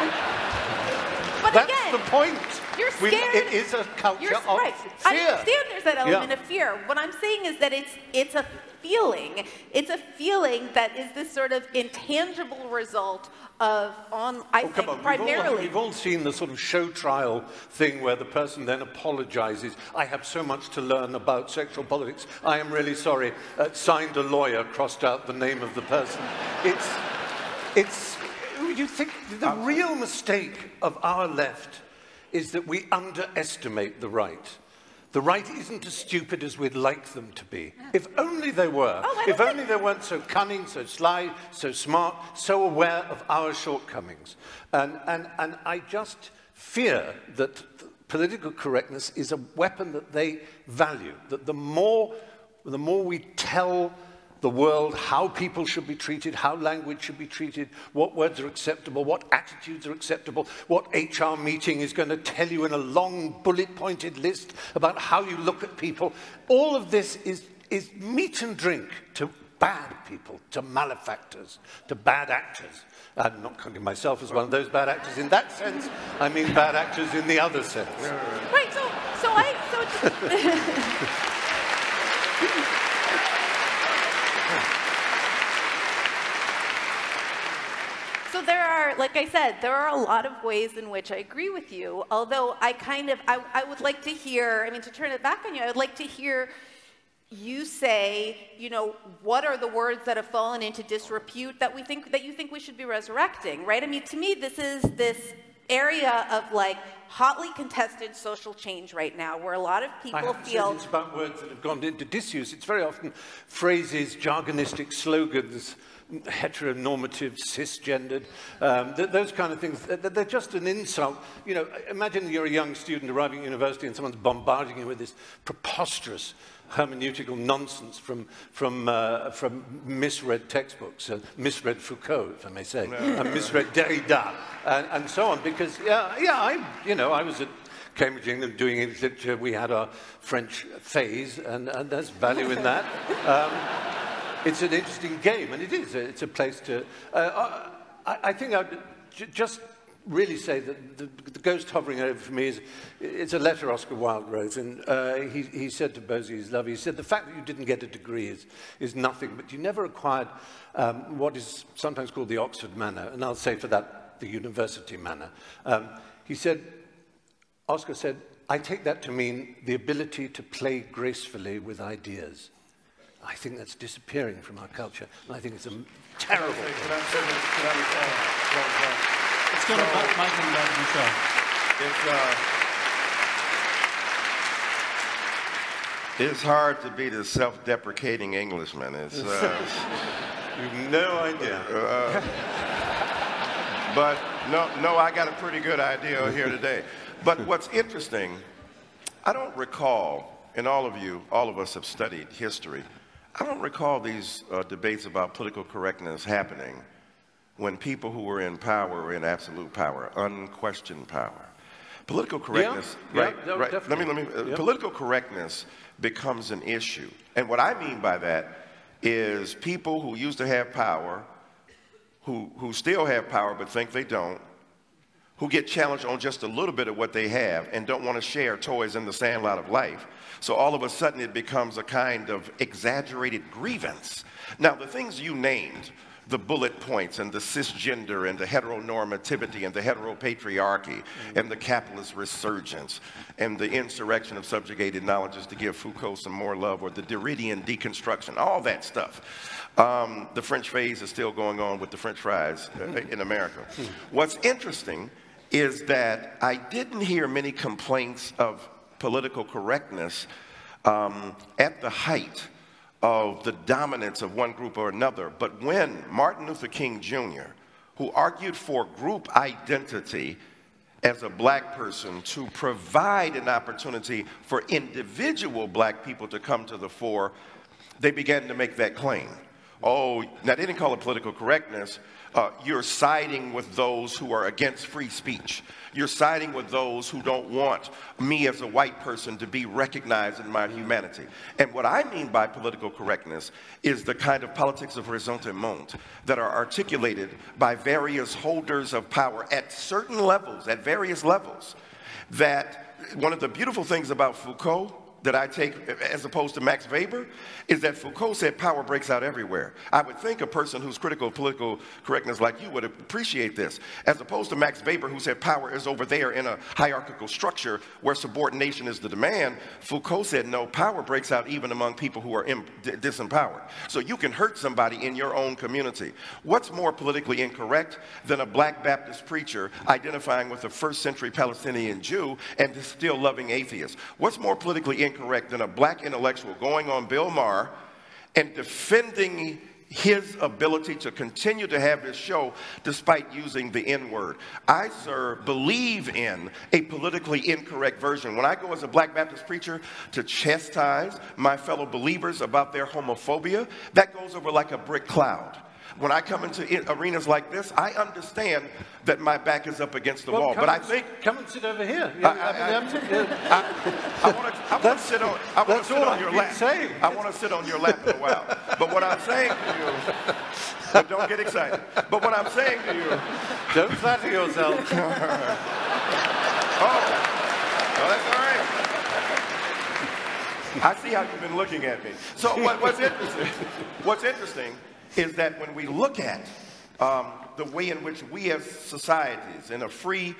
But that's again, the point. you're scared. It is a culture of right. fear. I understand there's that element Yeah. of fear. What I'm saying is that it's a feeling. It's a feeling that is this sort of intangible result of, I think, Come on, primarily. we've all seen the sort of show trial thing where the person then apologizes. I have so much to learn about sexual politics. I am really sorry. Signed a lawyer, crossed out the name of the person. You think the real mistake of our left is that we underestimate the right. The right isn't as stupid as we'd like them to be. If only they were. If only they weren't so cunning, so sly, so smart, so aware of our shortcomings. And I just fear that political correctness is a weapon that they value. That the more we tell the world how people should be treated, how language should be treated, what words are acceptable, what attitudes are acceptable, what HR meeting is going to tell you in a long bullet-pointed list about how you look at people. All of this is meat and drink to bad people, to malefactors, to bad actors. I'm not counting myself as one of those bad actors in that sense. I mean bad actors in the other sense. Right, So there are, like I said, there are a lot of ways in which I agree with you, although I would like to hear, I mean, to turn it back on you, I would like to hear you say, you know, what are the words that have fallen into disrepute that you think we should be resurrecting, right? I mean, to me, this is this area of like hotly contested social change right now, where a lot of people feel it's about words that have gone into disuse. It's very often phrases, jargonistic slogans, heteronormative, cisgendered, those kind of things. They're just an insult. You know, imagine you're a young student arriving at university and someone's bombarding you with this preposterous hermeneutical nonsense from misread textbooks, misread Foucault, if I may say, and misread Derrida, and so on. Because I was at Cambridge, England, doing English literature. We had our French phase, and there's value in that. It's an interesting game, and it is. It's a place to. I think I'd just really say that the ghost hovering over me it's a letter Oscar Wilde wrote, and he said to Bosie, his love, he said, the fact that you didn't get a degree is nothing, but you never acquired what is sometimes called the Oxford manner, and I'll say for that, the university manner. He said, Oscar said, I take that to mean the ability to play gracefully with ideas. I think that's disappearing from our culture, and I think it's a terrible thing. Let's go to Mike and Michelle. It's hard to be the self-deprecating Englishman. It's, You've no idea. But no, I got a pretty good idea here today. But what's interesting, I don't recall, and all of us have studied history, I don't recall these debates about political correctness happening when people who were in power were in absolute power, unquestioned power. Political correctness, right? Political correctness becomes an issue. And what I mean by that is people who used to have power, who still have power but think they don't, who get challenged on just a little bit of what they have and don't want to share toys in the sandlot of life. So all of a sudden it becomes a kind of exaggerated grievance. Now, the things you named, the bullet points and the cisgender and the heteronormativity and the heteropatriarchy and the capitalist resurgence and the insurrection of subjugated knowledges to give Foucault some more love, or the Derridian deconstruction, all that stuff. The French phase is still going on with the French fries in America. What's interesting is that I didn't hear many complaints of political correctness at the height of the dominance of one group or another. But when Martin Luther King Jr. who argued for group identity as a black person to provide an opportunity for individual black people to come to the fore, they began to make that claim. Oh, now they didn't call it political correctness. You're siding with those who are against free speech. You're siding with those who don't want me as a white person to be recognized in my humanity. And what I mean by political correctness is the kind of politics of ressentiment that are articulated by various holders of power at certain levels, at various levels. That one of the beautiful things about Foucault that I take as opposed to Max Weber is that Foucault said power breaks out everywhere. I would think a person who's critical of political correctness like you would appreciate this, as opposed to Max Weber, who said power is over there in a hierarchical structure where subordination is the demand. Foucault said no, power breaks out even among people who are disempowered. So you can hurt somebody in your own community. What's more politically incorrect than a black Baptist preacher identifying with a first-century Palestinian Jew and still loving atheists? What's more politically incorrect than a black intellectual going on Bill Maher and defending his ability to continue to have this show despite using the N-word? I, sir, believe in a politically incorrect version. When I go as a black Baptist preacher to chastise my fellow believers about their homophobia, that goes over like a brick cloud. When I come into arenas like this, I understand that my back is up against the wall. But I think... Come and sit over here. I want to sit on your lap. I want to sit on your lap in a while. But what I'm saying to you... But don't get excited. But what I'm saying to you... Don't flatter yourself. Oh, well, that's all right. I see how you've been looking at me. So what's interesting is that when we look at the way in which we as societies, in a free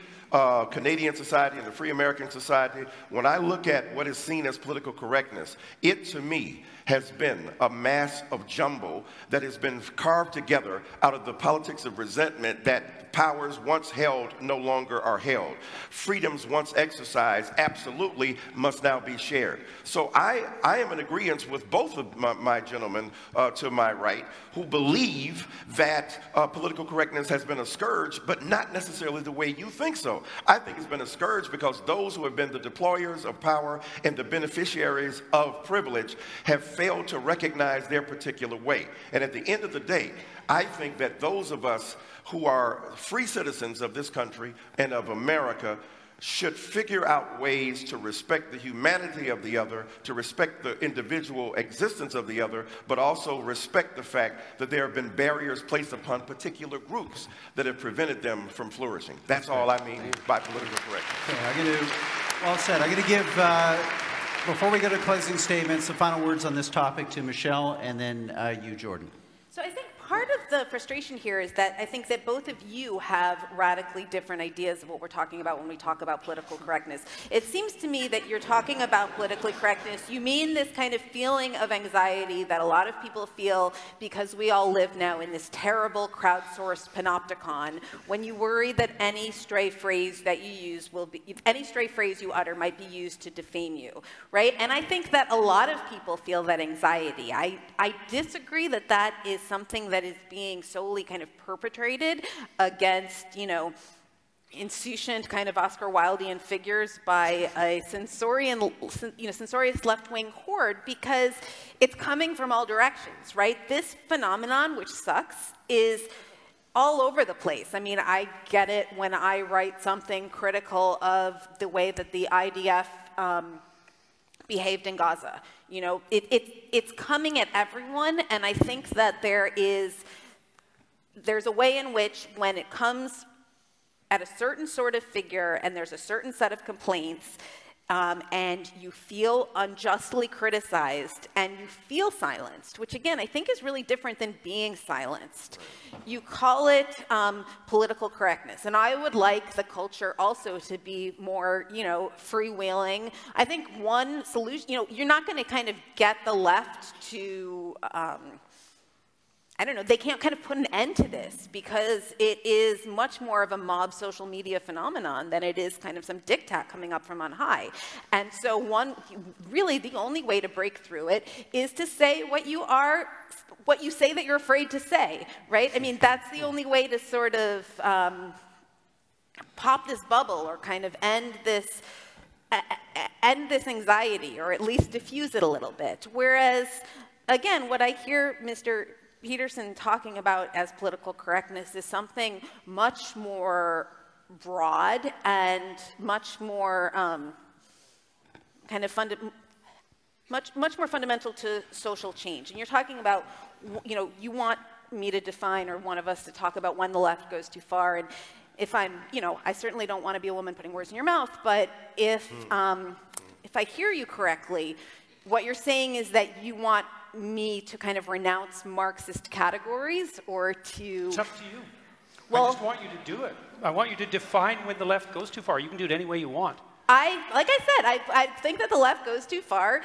Canadian society, in a free American society, when I look at what is seen as political correctness, it to me has been a mass of jumble that has been carved together out of the politics of resentment that powers once held no longer are held. Freedoms once exercised absolutely must now be shared. So I am in agreement with both of my gentlemen to my right who believe that political correctness has been a scourge, but not necessarily the way you think so. I think it's been a scourge because those who have been the deployers of power and the beneficiaries of privilege have failed to recognize their particular way. And at the end of the day, I think that those of us who are free citizens of this country and of America should figure out ways to respect the humanity of the other, to respect the individual existence of the other, but also respect the fact that there have been barriers placed upon particular groups that have prevented them from flourishing. That's all I mean by political correctness. Well said. I'm going to give, before we go to closing statements, the final words on this topic to Michelle and then you, Jordan. So I think part of the frustration here is that I think that both of you have radically different ideas of what we're talking about when we talk about political correctness. It seems to me that you're talking about politically correctness. You mean this kind of feeling of anxiety that a lot of people feel because we all live now in this terrible crowdsourced panopticon when you worry that any stray phrase that you use will be, any stray phrase you utter might be used to defame you, right? And I think that a lot of people feel that anxiety. I disagree that that is something that is being solely kind of perpetrated against, you know, insouciant kind of Oscar Wildean figures by a censorious left-wing horde, because it's coming from all directions, right? This phenomenon, which sucks, is all over the place. I mean, I get it when I write something critical of the way that the IDF behaved in Gaza. You know, it's coming at everyone, and I think that there's a way in which when it comes at a certain sort of figure and there's a certain set of complaints and you feel unjustly criticized and you feel silenced, which again I think is really different than being silenced. You call it political correctness, and I would like the culture also to be more, you know, freewheeling. I think one solution, you know, you're not going to kind of get the left to I don't know, they can't kind of put an end to this because it is much more of a mob social media phenomenon than it is kind of some diktat coming up from on high. And so really the only way to break through it is to say what you say that you're afraid to say, right? I mean, that's the only way to sort of pop this bubble or kind of end this anxiety, or at least diffuse it a little bit. Whereas, again, what I hear Mr. Peterson talking about as political correctness is something much more broad and much more much more fundamental to social change. And you're talking about, you know, you want me to define, or one of us to talk about when the left goes too far. And if I'm, you know, I certainly don't want to be a woman putting words in your mouth, but if I hear you correctly, what you're saying is that you want me to kind of renounce Marxist categories, or to... It's up to you. Well, I just want you to do it. I want you to define when the left goes too far. You can do it any way you want. Like I said, I think that the left goes too far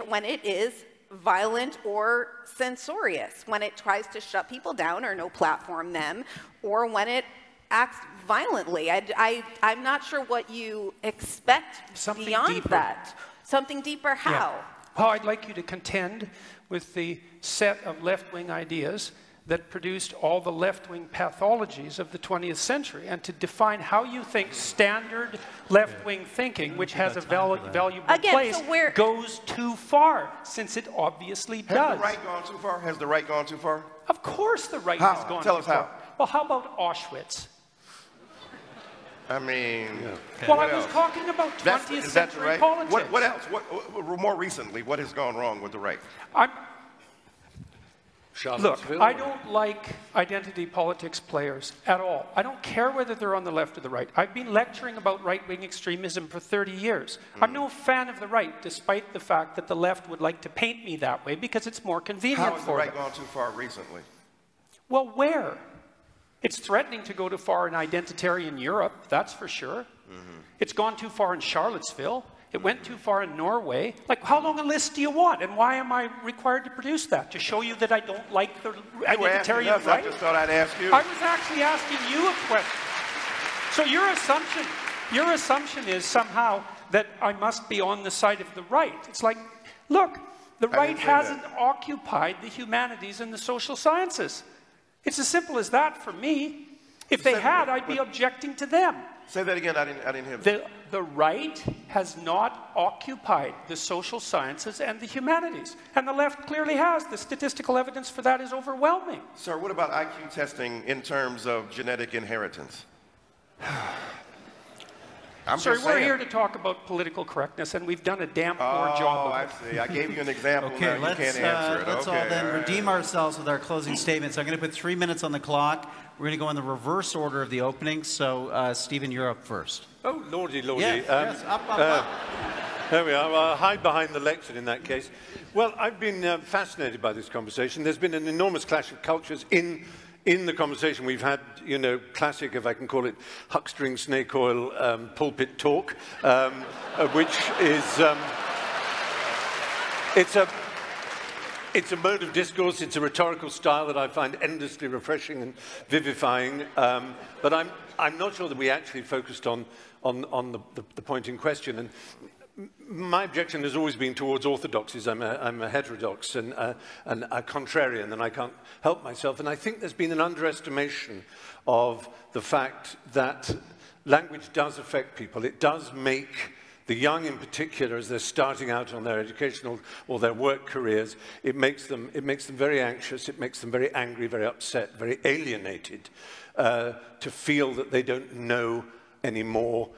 when it is violent or censorious, when it tries to shut people down or no platform them, or when it acts violently. I'm not sure what you expect Something beyond deeper. that. Something deeper, how? Yeah. Well, I'd like you to contend with the set of left-wing ideas that produced all the left-wing pathologies of the 20th century, and to define how you think standard left-wing thinking, which has a valuable place, goes too far, since it obviously does. Has the right gone too far? Has the right gone too far? Of course the right has gone too far. Tell us how. Well, how about Auschwitz? I mean, well, I was talking about 20th century right? politics. What else? What, more recently, what has gone wrong with the right? Look, I don't like identity politics players at all. I don't care whether they're on the left or the right. I've been lecturing about right-wing extremism for 30 years. I'm no fan of the right, despite the fact that the left would like to paint me that way because it's more convenient for them. How has the right gone too far recently? Well, where? It's threatening to go too far in identitarian Europe, that's for sure. It's gone too far in Charlottesville. It went too far in Norway. Like, how long a list do you want? And why am I required to produce that? To show you that I don't like the identitarian right? I just thought I'd ask you. I was actually asking you a question. So your assumption is somehow that I must be on the side of the right. It's like, look, the right hasn't occupied the humanities and the social sciences. It's as simple as that for me. If they had, I'd be objecting to them. Say that again, I didn't hear that. The right has not occupied the social sciences and the humanities. And the left clearly has. The statistical evidence for that is overwhelming. Sir, what about IQ testing in terms of genetic inheritance? Sir, we're here to talk about political correctness, and we've done a damn poor job of it. I see. I gave you an example. Okay, now you can't answer it. Let's all then redeem ourselves with our closing statements. I'm going to put 3 minutes on the clock. We're going to go in the reverse order of the opening. So, Stephen, you're up first. Oh, lordy, lordy. Yes, up. There we are. I'll hide behind the lectern in that case. Well, I've been fascinated by this conversation. There's been an enormous clash of cultures in the conversation. We've had, you know, classic, if I can call it, huckstering snake oil pulpit talk, which is, it's a mode of discourse, it's a rhetorical style that I find endlessly refreshing and vivifying, but I'm not sure that we actually focused on the point in question. And my objection has always been towards orthodoxies. I'm a heterodox and a contrarian, and I can't help myself. And I think there's been an underestimation of the fact that language does affect people. It does make the young in particular, as they're starting out on their educational or their work careers, it makes them very anxious, it makes them very angry, very upset, very alienated, to feel that they don't know anymore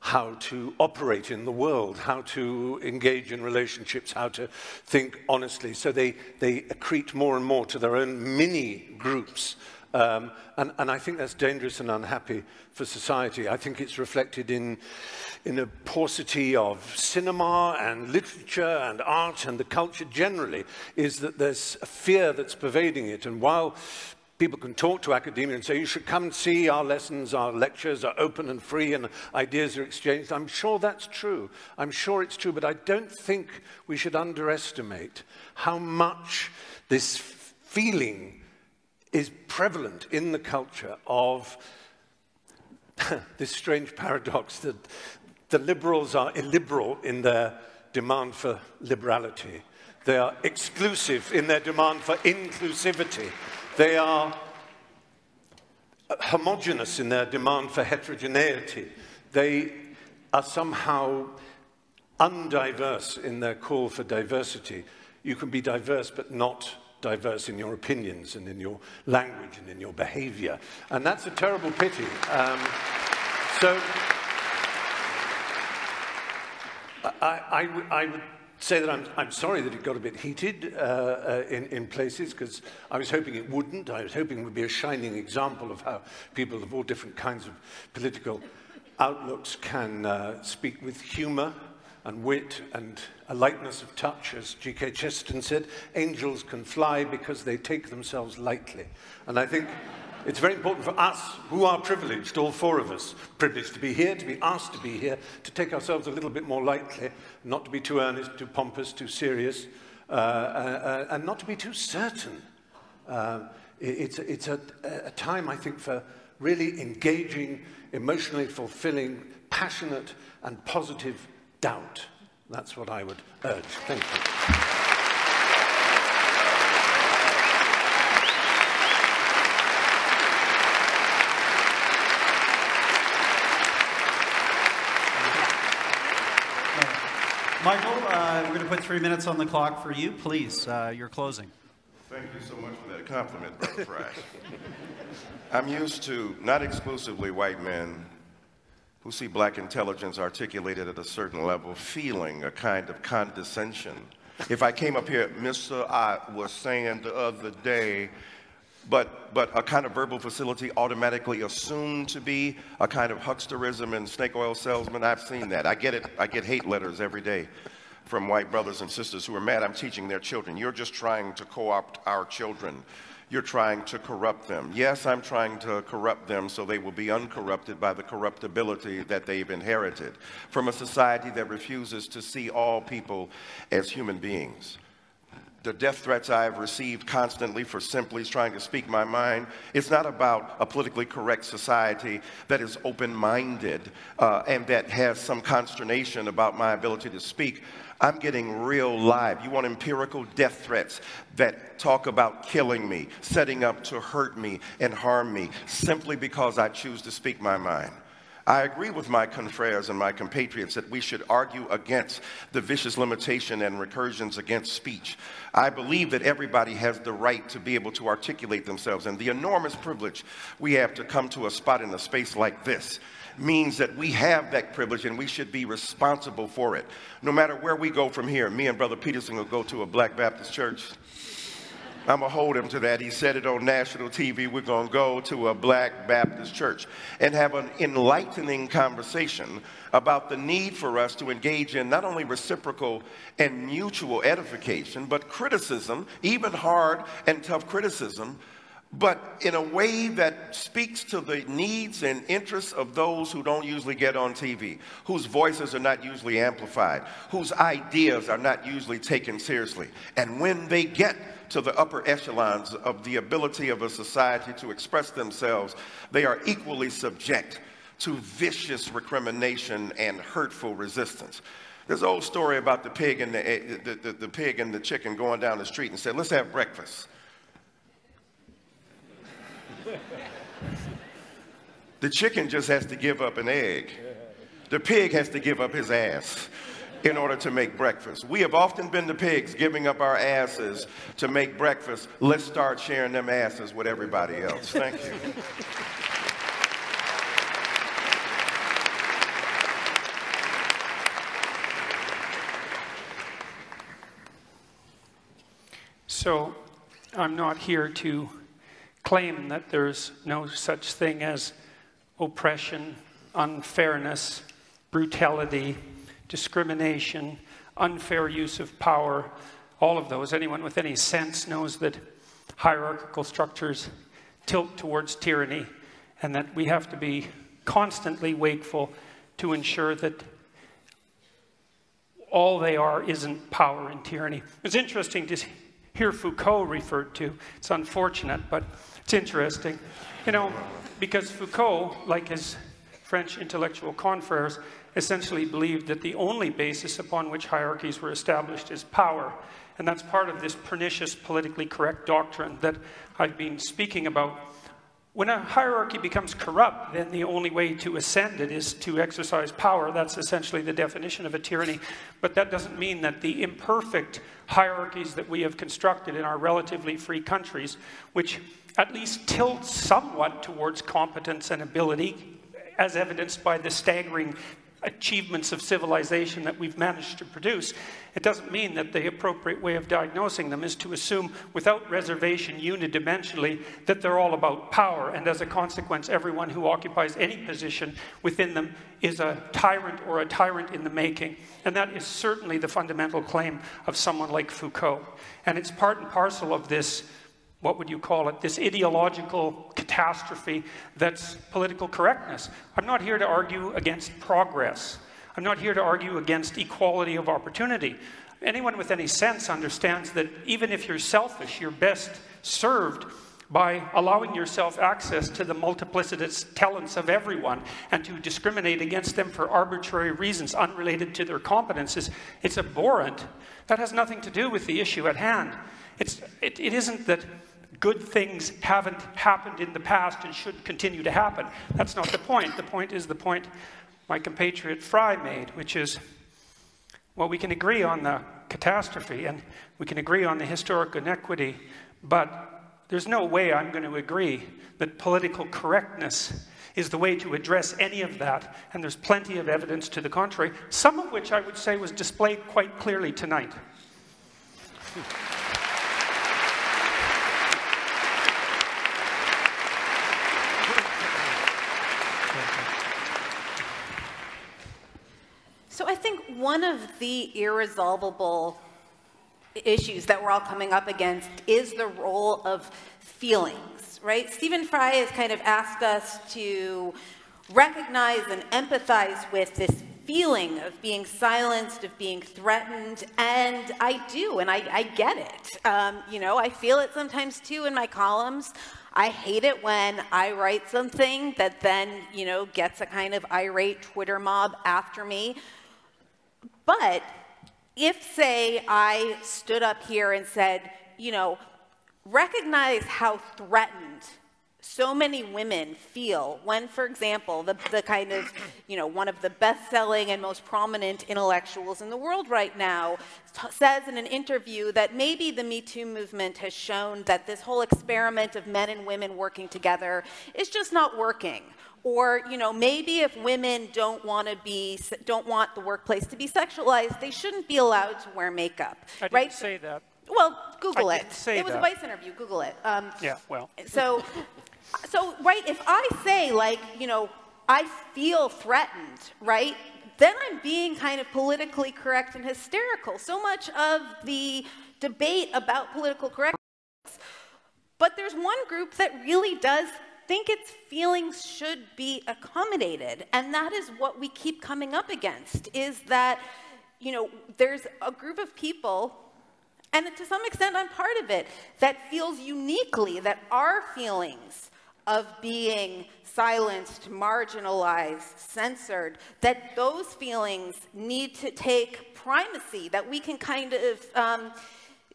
how to operate in the world, how to engage in relationships, how to think honestly. So they accrete more and more to their own mini groups. And I think that's dangerous and unhappy for society. I think it's reflected in a paucity of cinema and literature and art and the culture generally, is that there's a fear that's pervading it. And while people can talk to academia and say, you should come and see our lessons, our lectures are open and free and ideas are exchanged. I'm sure that's true. I'm sure it's true, but I don't think we should underestimate how much this feeling is prevalent in the culture of this strange paradox that the liberals are illiberal in their demand for liberality. They are exclusive in their demand for inclusivity. They are homogeneous in their demand for heterogeneity. They are somehow undiverse in their call for diversity. You can be diverse but not diverse in your opinions and in your language and in your behavior. And that's a terrible pity. So I would say that I'm sorry that it got a bit heated in places, because I was hoping it wouldn't. I was hoping it would be a shining example of how people of all different kinds of political outlooks can speak with humor and wit and a lightness of touch. As G.K. Chesterton said, angels can fly because they take themselves lightly. And I think it's very important for us, who are privileged, all four of us, privileged to be here, to be asked to be here, to take ourselves a little bit more lightly, not to be too earnest, too pompous, too serious, and not to be too certain. It's a time, I think, for really engaging, emotionally fulfilling, passionate and positive doubt. That's what I would urge. Thank you. Michael, we're going to put 3 minutes on the clock for you. Please, your closing. Thank you so much for that compliment, Brother Fry. I'm used to not exclusively white men who see black intelligence articulated at a certain level feeling a kind of condescension. If I came up here, Mr. I was saying the other day, but a kind of verbal facility automatically assumed to be a kind of hucksterism and snake oil salesman. I've seen that. I get it. I get hate letters every day from white brothers and sisters who are mad I'm teaching their children. You're just trying to co-opt our children. You're trying to corrupt them. Yes, I'm trying to corrupt them so they will be uncorrupted by the corruptibility that they've inherited from a society that refuses to see all people as human beings. The death threats I've received constantly for simply trying to speak my mind, it's not about a politically correct society that is open-minded and that has some consternation about my ability to speak. I'm getting real live. You want empirical death threats that talk about killing me, setting up to hurt me and harm me simply because I choose to speak my mind. I agree with my confreres and my compatriots that we should argue against the vicious limitation and recursions against speech. I believe that everybody has the right to be able to articulate themselves, and the enormous privilege we have to come to a spot in a space like this means that we have that privilege and we should be responsible for it. No matter where we go from here, me and Brother Peterson will go to a Black Baptist church. I'm going to hold him to that. He said it on national TV. We're going to go to a Black Baptist church and have an enlightening conversation about the need for us to engage in not only reciprocal and mutual edification, but criticism, even hard and tough criticism, but in a way that speaks to the needs and interests of those who don't usually get on TV, whose voices are not usually amplified, whose ideas are not usually taken seriously. And when they get to the upper echelons of the ability of a society to express themselves, they are equally subject to vicious recrimination and hurtful resistance. There's an old story about the pig and the pig and the chicken going down the street and said, let's have breakfast. The chicken just has to give up an egg. The pig has to give up his ass in order to make breakfast. We have often been the pigs giving up our asses to make breakfast. Let's start sharing them asses with everybody else. Thank you. So I'm not here to claim that there's no such thing as oppression, unfairness, brutality, discrimination, unfair use of power, all of those. Anyone with any sense knows that hierarchical structures tilt towards tyranny, and that we have to be constantly wakeful to ensure that all they are isn't power and tyranny. It's interesting to hear Foucault referred to. It's unfortunate, but it's interesting. You know, because Foucault, like his French intellectual confreres, essentially believed that the only basis upon which hierarchies were established is power. And that's part of this pernicious politically correct doctrine that I've been speaking about. When a hierarchy becomes corrupt, then the only way to ascend it is to exercise power. That's essentially the definition of a tyranny. But that doesn't mean that the imperfect hierarchies that we have constructed in our relatively free countries, which at least tilt somewhat towards competence and ability, as evidenced by the staggering achievements of civilization that we've managed to produce, it doesn't mean that the appropriate way of diagnosing them is to assume without reservation unidimensionally that they're all about power, and as a consequence everyone who occupies any position within them is a tyrant or a tyrant in the making. And that is certainly the fundamental claim of someone like Foucault. And it's part and parcel of this, what would you call it, this ideological catastrophe that's political correctness. I'm not here to argue against progress. I'm not here to argue against equality of opportunity. Anyone with any sense understands that even if you're selfish, you're best served by allowing yourself access to the multiplicitous talents of everyone, and to discriminate against them for arbitrary reasons unrelated to their competences. It's abhorrent. That has nothing to do with the issue at hand. It isn't that good things haven't happened in the past and should continue to happen. That's not the point. The point is the point my compatriot Fry made, which is, well, we can agree on the catastrophe and we can agree on the historic inequity, but there's no way I'm going to agree that political correctness is the way to address any of that, and there's plenty of evidence to the contrary, some of which I would say was displayed quite clearly tonight. So I think one of the irresolvable issues that we're all coming up against is the role of feelings, right? Stephen Fry has kind of asked us to recognize and empathize with this feeling of being silenced, of being threatened, and I do, and I get it. You know, I feel it sometimes too in my columns. I hate it when I write something that then, you know, gets a kind of irate Twitter mob after me. But if, say, I stood up here and said, you know, recognize how threatened so many women feel when, for example, the kind of, you know, one of the best-selling and most prominent intellectuals in the world right now says in an interview that maybe the Me Too movement has shown that this whole experiment of men and women working together is just not working. Or, you know, maybe if women don't want the workplace to be sexualized, they shouldn't be allowed to wear makeup. I didn't right? say that. Well, Google it. It was a Vice interview. Google it. Yeah, well. So, right, if I say, like, you know, I feel threatened, right, then I'm being kind of politically correct and hysterical. So much of the debate about political correctness. But there's one group that really does think its feelings should be accommodated, and that is what we keep coming up against, is that, you know, there's a group of people, and to some extent I'm part of it, that feels uniquely that our feelings of being silenced, marginalized, censored, that those feelings need to take primacy, that we can kind of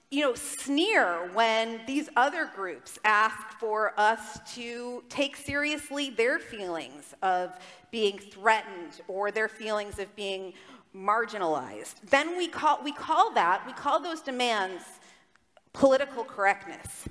you know, sneer when these other groups ask for us to take seriously their feelings of being threatened or their feelings of being marginalized. Then we call those demands political correctness.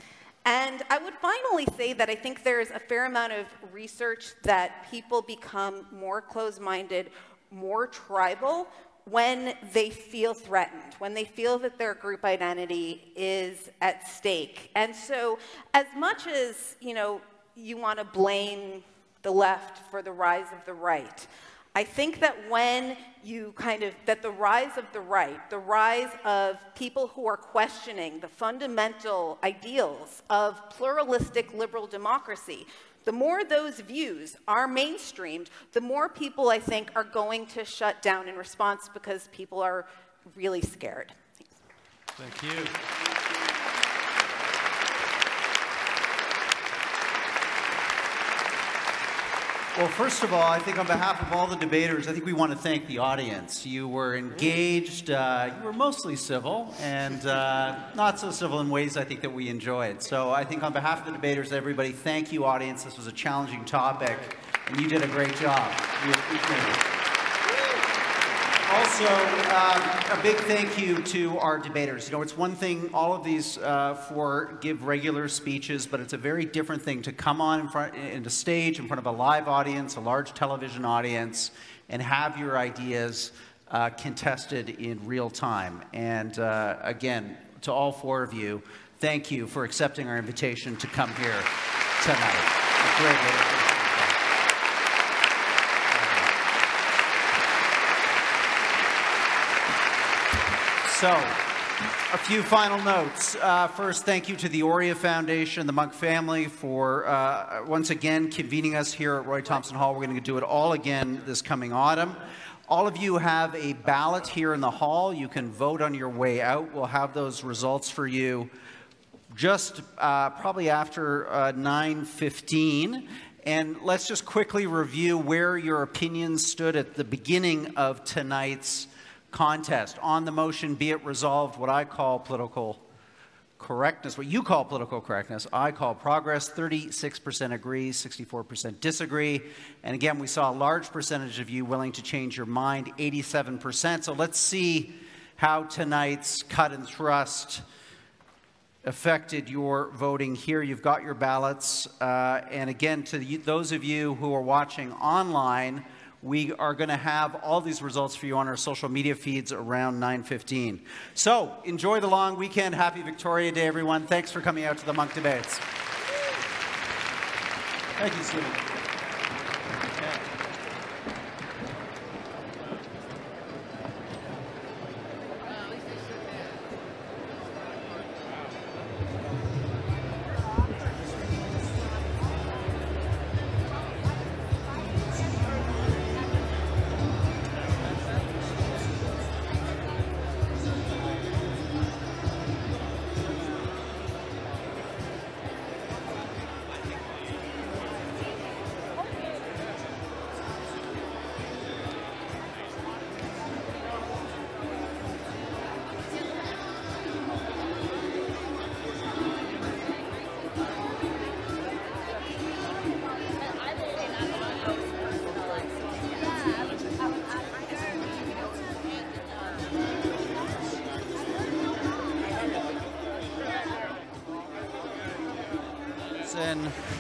And I would finally say that I think there's a fair amount of research that people become more closed-minded, more tribal, when they feel threatened, when they feel that their group identity is at stake. And so as much as, you know, you want to blame the left for the rise of the right, I think that when you that the rise of the right, the rise of people who are questioning the fundamental ideals of pluralistic liberal democracy, the more those views are mainstreamed, the more people, I think, are going to shut down in response because people are really scared. Thank you. Well, first of all, I think on behalf of all the debaters, I think we want to thank the audience. You were engaged, you were mostly civil, and not so civil in ways I think that we enjoyed. So I think on behalf of the debaters, everybody, thank you, audience. This was a challenging topic, and you did a great job. We appreciate it. Also, a big thank you to our debaters. You know, it's one thing, all of these give regular speeches, but it's a very different thing to come on in the stage in front of a live audience, a large television audience, and have your ideas contested in real time. And again, to all four of you, thank you for accepting our invitation to come here tonight. It's great. So, a few final notes. First, thank you to the Aurea Foundation, the Munk family, for once again convening us here at Roy Thomson Hall. We're going to do it all again this coming autumn. All of you have a ballot here in the hall. You can vote on your way out. We'll have those results for you just probably after 9:15. And let's just quickly review where your opinions stood at the beginning of tonight's contest. On the motion, be it resolved, what I call political correctness, what you call political correctness, I call progress. 36% agree, 64% disagree. And again, we saw a large percentage of you willing to change your mind, 87%. So let's see how tonight's cut and thrust affected your voting here. You've got your ballots. And again, to those of you who are watching online, we are going to have all these results for you on our social media feeds around 9:15. So, enjoy the long weekend. Happy Victoria Day, everyone. Thanks for coming out to the Munk Debates. Thank you, Stephen.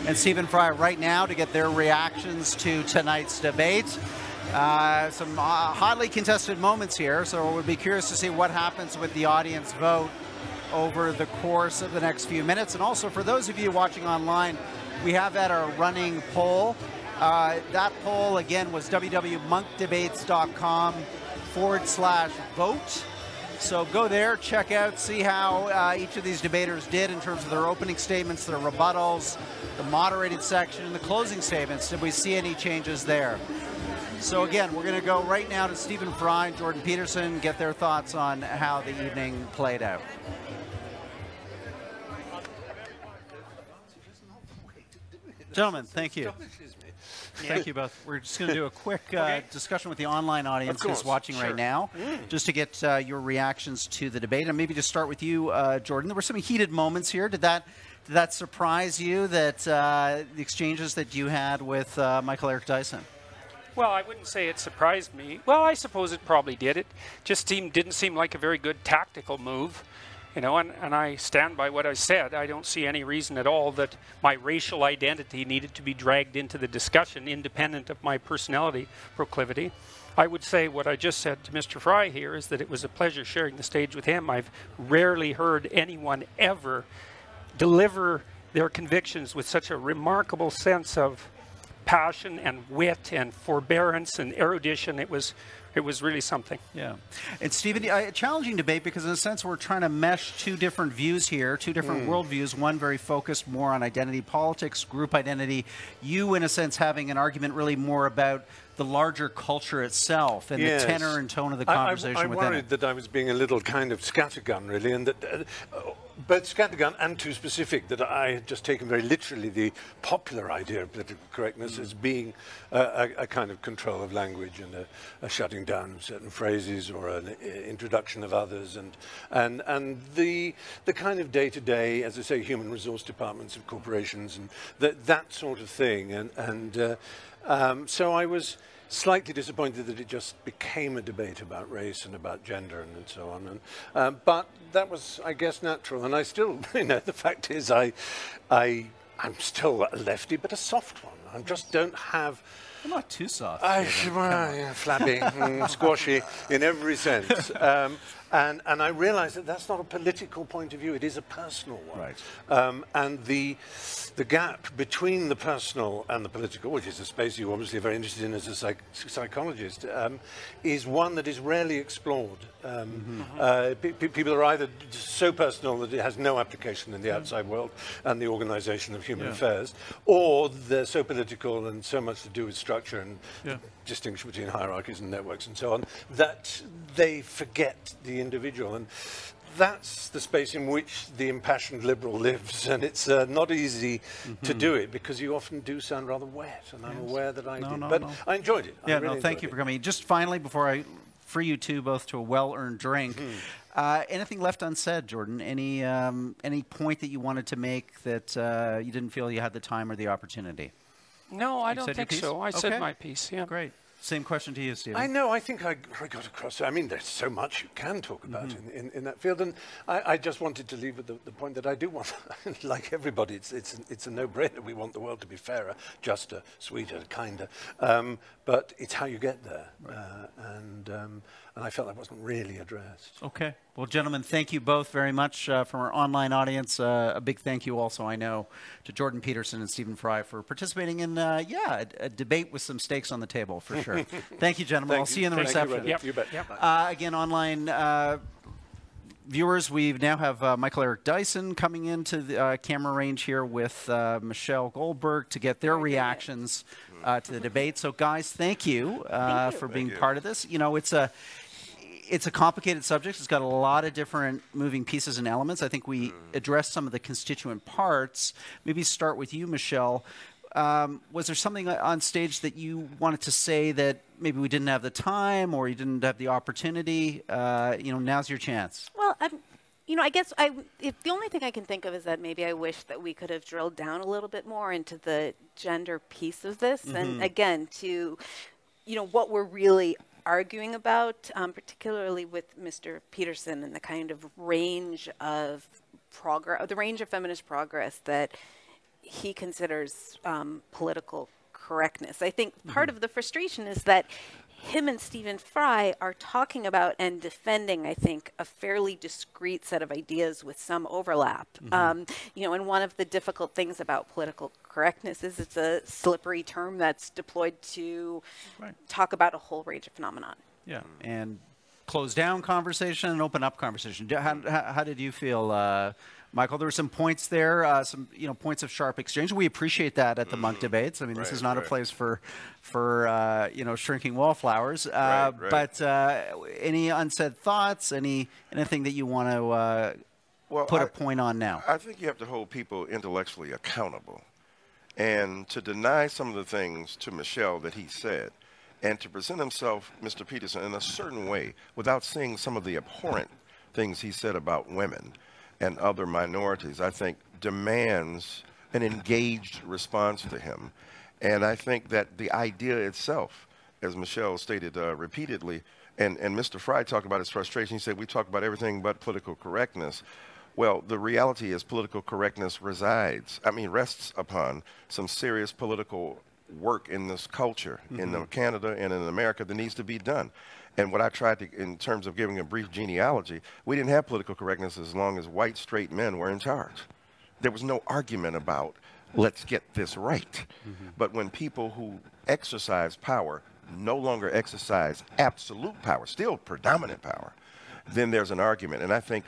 And Stephen Fry right now to get their reactions to tonight's debate. Some hotly contested moments here, so we'll be curious to see what happens with the audience vote over the course of the next few minutes. And also for those of you watching online, we have had our running poll. That poll again was www.monkdebates.com/vote. So go there, check out, see how each of these debaters did in terms of their opening statements, their rebuttals, the moderated section, and the closing statements. Did we see any changes there? So again, we're going to go right now to Stephen Fry and Jordan Peterson, get their thoughts on how the evening played out. Gentlemen, thank you. Thank you both. We're just going to do a quick discussion with the online audience who's watching right now, just to get your reactions to the debate. And maybe to start with you, Jordan. There were some heated moments here. Did that surprise you, that the exchanges that you had with Michael Eric Dyson? Well, I wouldn't say it surprised me. Well, I suppose it probably did. It just didn't seem like a very good tactical move. You know, and I stand by what I said. I don't see any reason at all that my racial identity needed to be dragged into the discussion, independent of my personality proclivity. I would say what I just said to Mr. Fry here is that it was a pleasure sharing the stage with him. I've rarely heard anyone ever deliver their convictions with such a remarkable sense of passion and wit and forbearance and erudition. It was really something. Yeah. And Stephen, a challenging debate because in a sense we're trying to mesh two different views here, two different worldviews, one very focused more on identity politics, group identity. You, in a sense, having an argument really more about the larger culture itself and Yes. the tenor and tone of the conversation I within worried it. that I was being a little kind of scattergun, really, and that both scattergun and too specific, that I had just taken very literally the popular idea of political correctness as being a kind of control of language and a shutting down of certain phrases or an introduction of others, and the kind of day-to-day, as I say, human resource departments of corporations and that sort of thing, so I was slightly disappointed that it just became a debate about race and about gender and so on. But that was, I guess, natural. And I still, the fact is, I'm still a lefty, but a soft one. I just don't have... I'm not too soft. Flabby, squashy in every sense. And I realize that that's not a political point of view, it is a personal one. Right. And the gap between the personal and the political, which is a space you obviously are very interested in as a psychologist, is one that is rarely explored. People are either so personal that it has no application in the outside world and the organization of human affairs, or they're so political and so much to do with structure and distinction between hierarchies and networks and so on, that they forget the individual. And that's the space in which the impassioned liberal lives, and it's not easy to do it because you often do sound rather wet, and I'm aware that I did. But I enjoyed it. Yeah, thank you for coming. Just finally, before I free you two both to a well-earned drink, anything left unsaid, Jordan? Any point that you wanted to make that you didn't feel you had the time or the opportunity? No, I don't think so. I said my piece, yeah. Great. Same question to you, Stephen. I know, I think I got across. I mean, there's so much you can talk about in that field, and I just wanted to leave with the point that I do want, like everybody, it's a no-brainer. We want the world to be fairer, juster, sweeter, kinder, but it's how you get there, and I felt that wasn't really addressed. Okay. Well, gentlemen, thank you both very much from our online audience. A big thank you also, I know, to Jordan Peterson and Stephen Fry for participating in, a debate with some stakes on the table, for sure. Thank you, gentlemen. I'll see you in the reception. You bet. Again, online viewers, we now have Michael Eric Dyson coming into the camera range here with Michelle Goldberg to get their reactions to the debate. So, guys, thank you for being part of this. You know, it's a complicated subject. It's got a lot of different moving pieces and elements. I think we addressed some of the constituent parts. Maybe start with you, Michelle. Was there something on stage that you wanted to say that maybe we didn't have the time or you didn't have the opportunity? Now's your chance. Well, I guess the only thing I can think of is that maybe I wish that we could have drilled down a little bit more into the gender piece of this. And again, to, what we're really arguing about, particularly with Mr. Peterson and the kind of range of progress, the range of feminist progress that he considers political correctness. I think part of the frustration is that him and Stephen Fry are talking about and defending, I think, a fairly discrete set of ideas with some overlap. And one of the difficult things about political correctness is it's a slippery term that's deployed to talk about a whole range of phenomenon. Yeah, and close down conversation and open up conversation. How did you feel, Michael? There were some points there, some points of sharp exchange. We appreciate that at the Munk debates. I mean, this is not a place for shrinking wallflowers. But any unsaid thoughts? Anything that you want to put a point on now? I think you have to hold people intellectually accountable, and to deny some of the things to Michelle that he said, and to present himself, Mr. Peterson, in a certain way without seeing some of the abhorrent things he said about women and other minorities, I think demands an engaged response to him. And I think that the idea itself, as Michelle stated repeatedly, and Mr. Fry talked about his frustration, he said, we talk about everything but political correctness. Well, the reality is political correctness rests upon some serious political work in this culture, in Canada and in America, that needs to be done. And what I tried to, in terms of giving a brief genealogy, we didn't have political correctness as long as white, straight men were in charge. There was no argument about, let's get this right. But when people who exercise power no longer exercise absolute power, still predominant power, then there's an argument. And I think,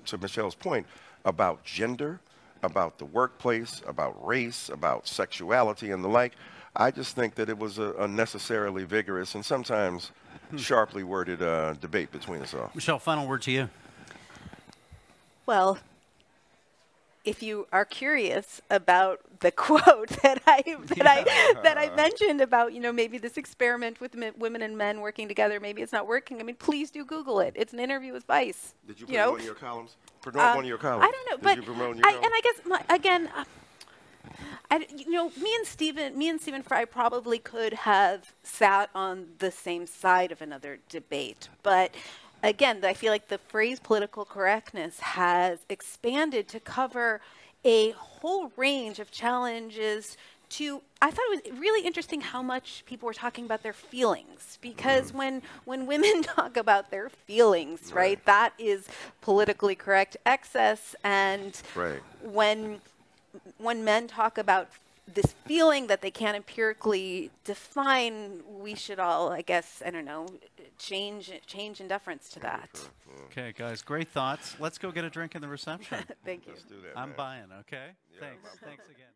to Michelle's point, about gender, about the workplace, about race, about sexuality and the like, I just think that it was a unnecessarily vigorous and sometimes sharply worded debate between us all. Michelle, final word to you. Well, if you are curious about the quote that I mentioned about, maybe this experiment with women and men working together, maybe it's not working. I mean, please do Google it. It's an interview with Vice. Did you promote one of your columns? Promote one of your columns? I don't know, but Did you promote your columns? and I guess me and Stephen Fry probably could have sat on the same side of another debate, but. Again, I feel like the phrase political correctness has expanded to cover a whole range of challenges to, I thought it was really interesting how much people were talking about their feelings, because when women talk about their feelings, right, that is politically correct excess, and when men talk about this feeling that they can't empirically define, we should all, I guess, I don't know, change in deference to that. Okay, guys, great thoughts. Let's go get a drink in the reception. Thank you. Let's do that, I'm man. buying, okay? Yeah, Thanks again.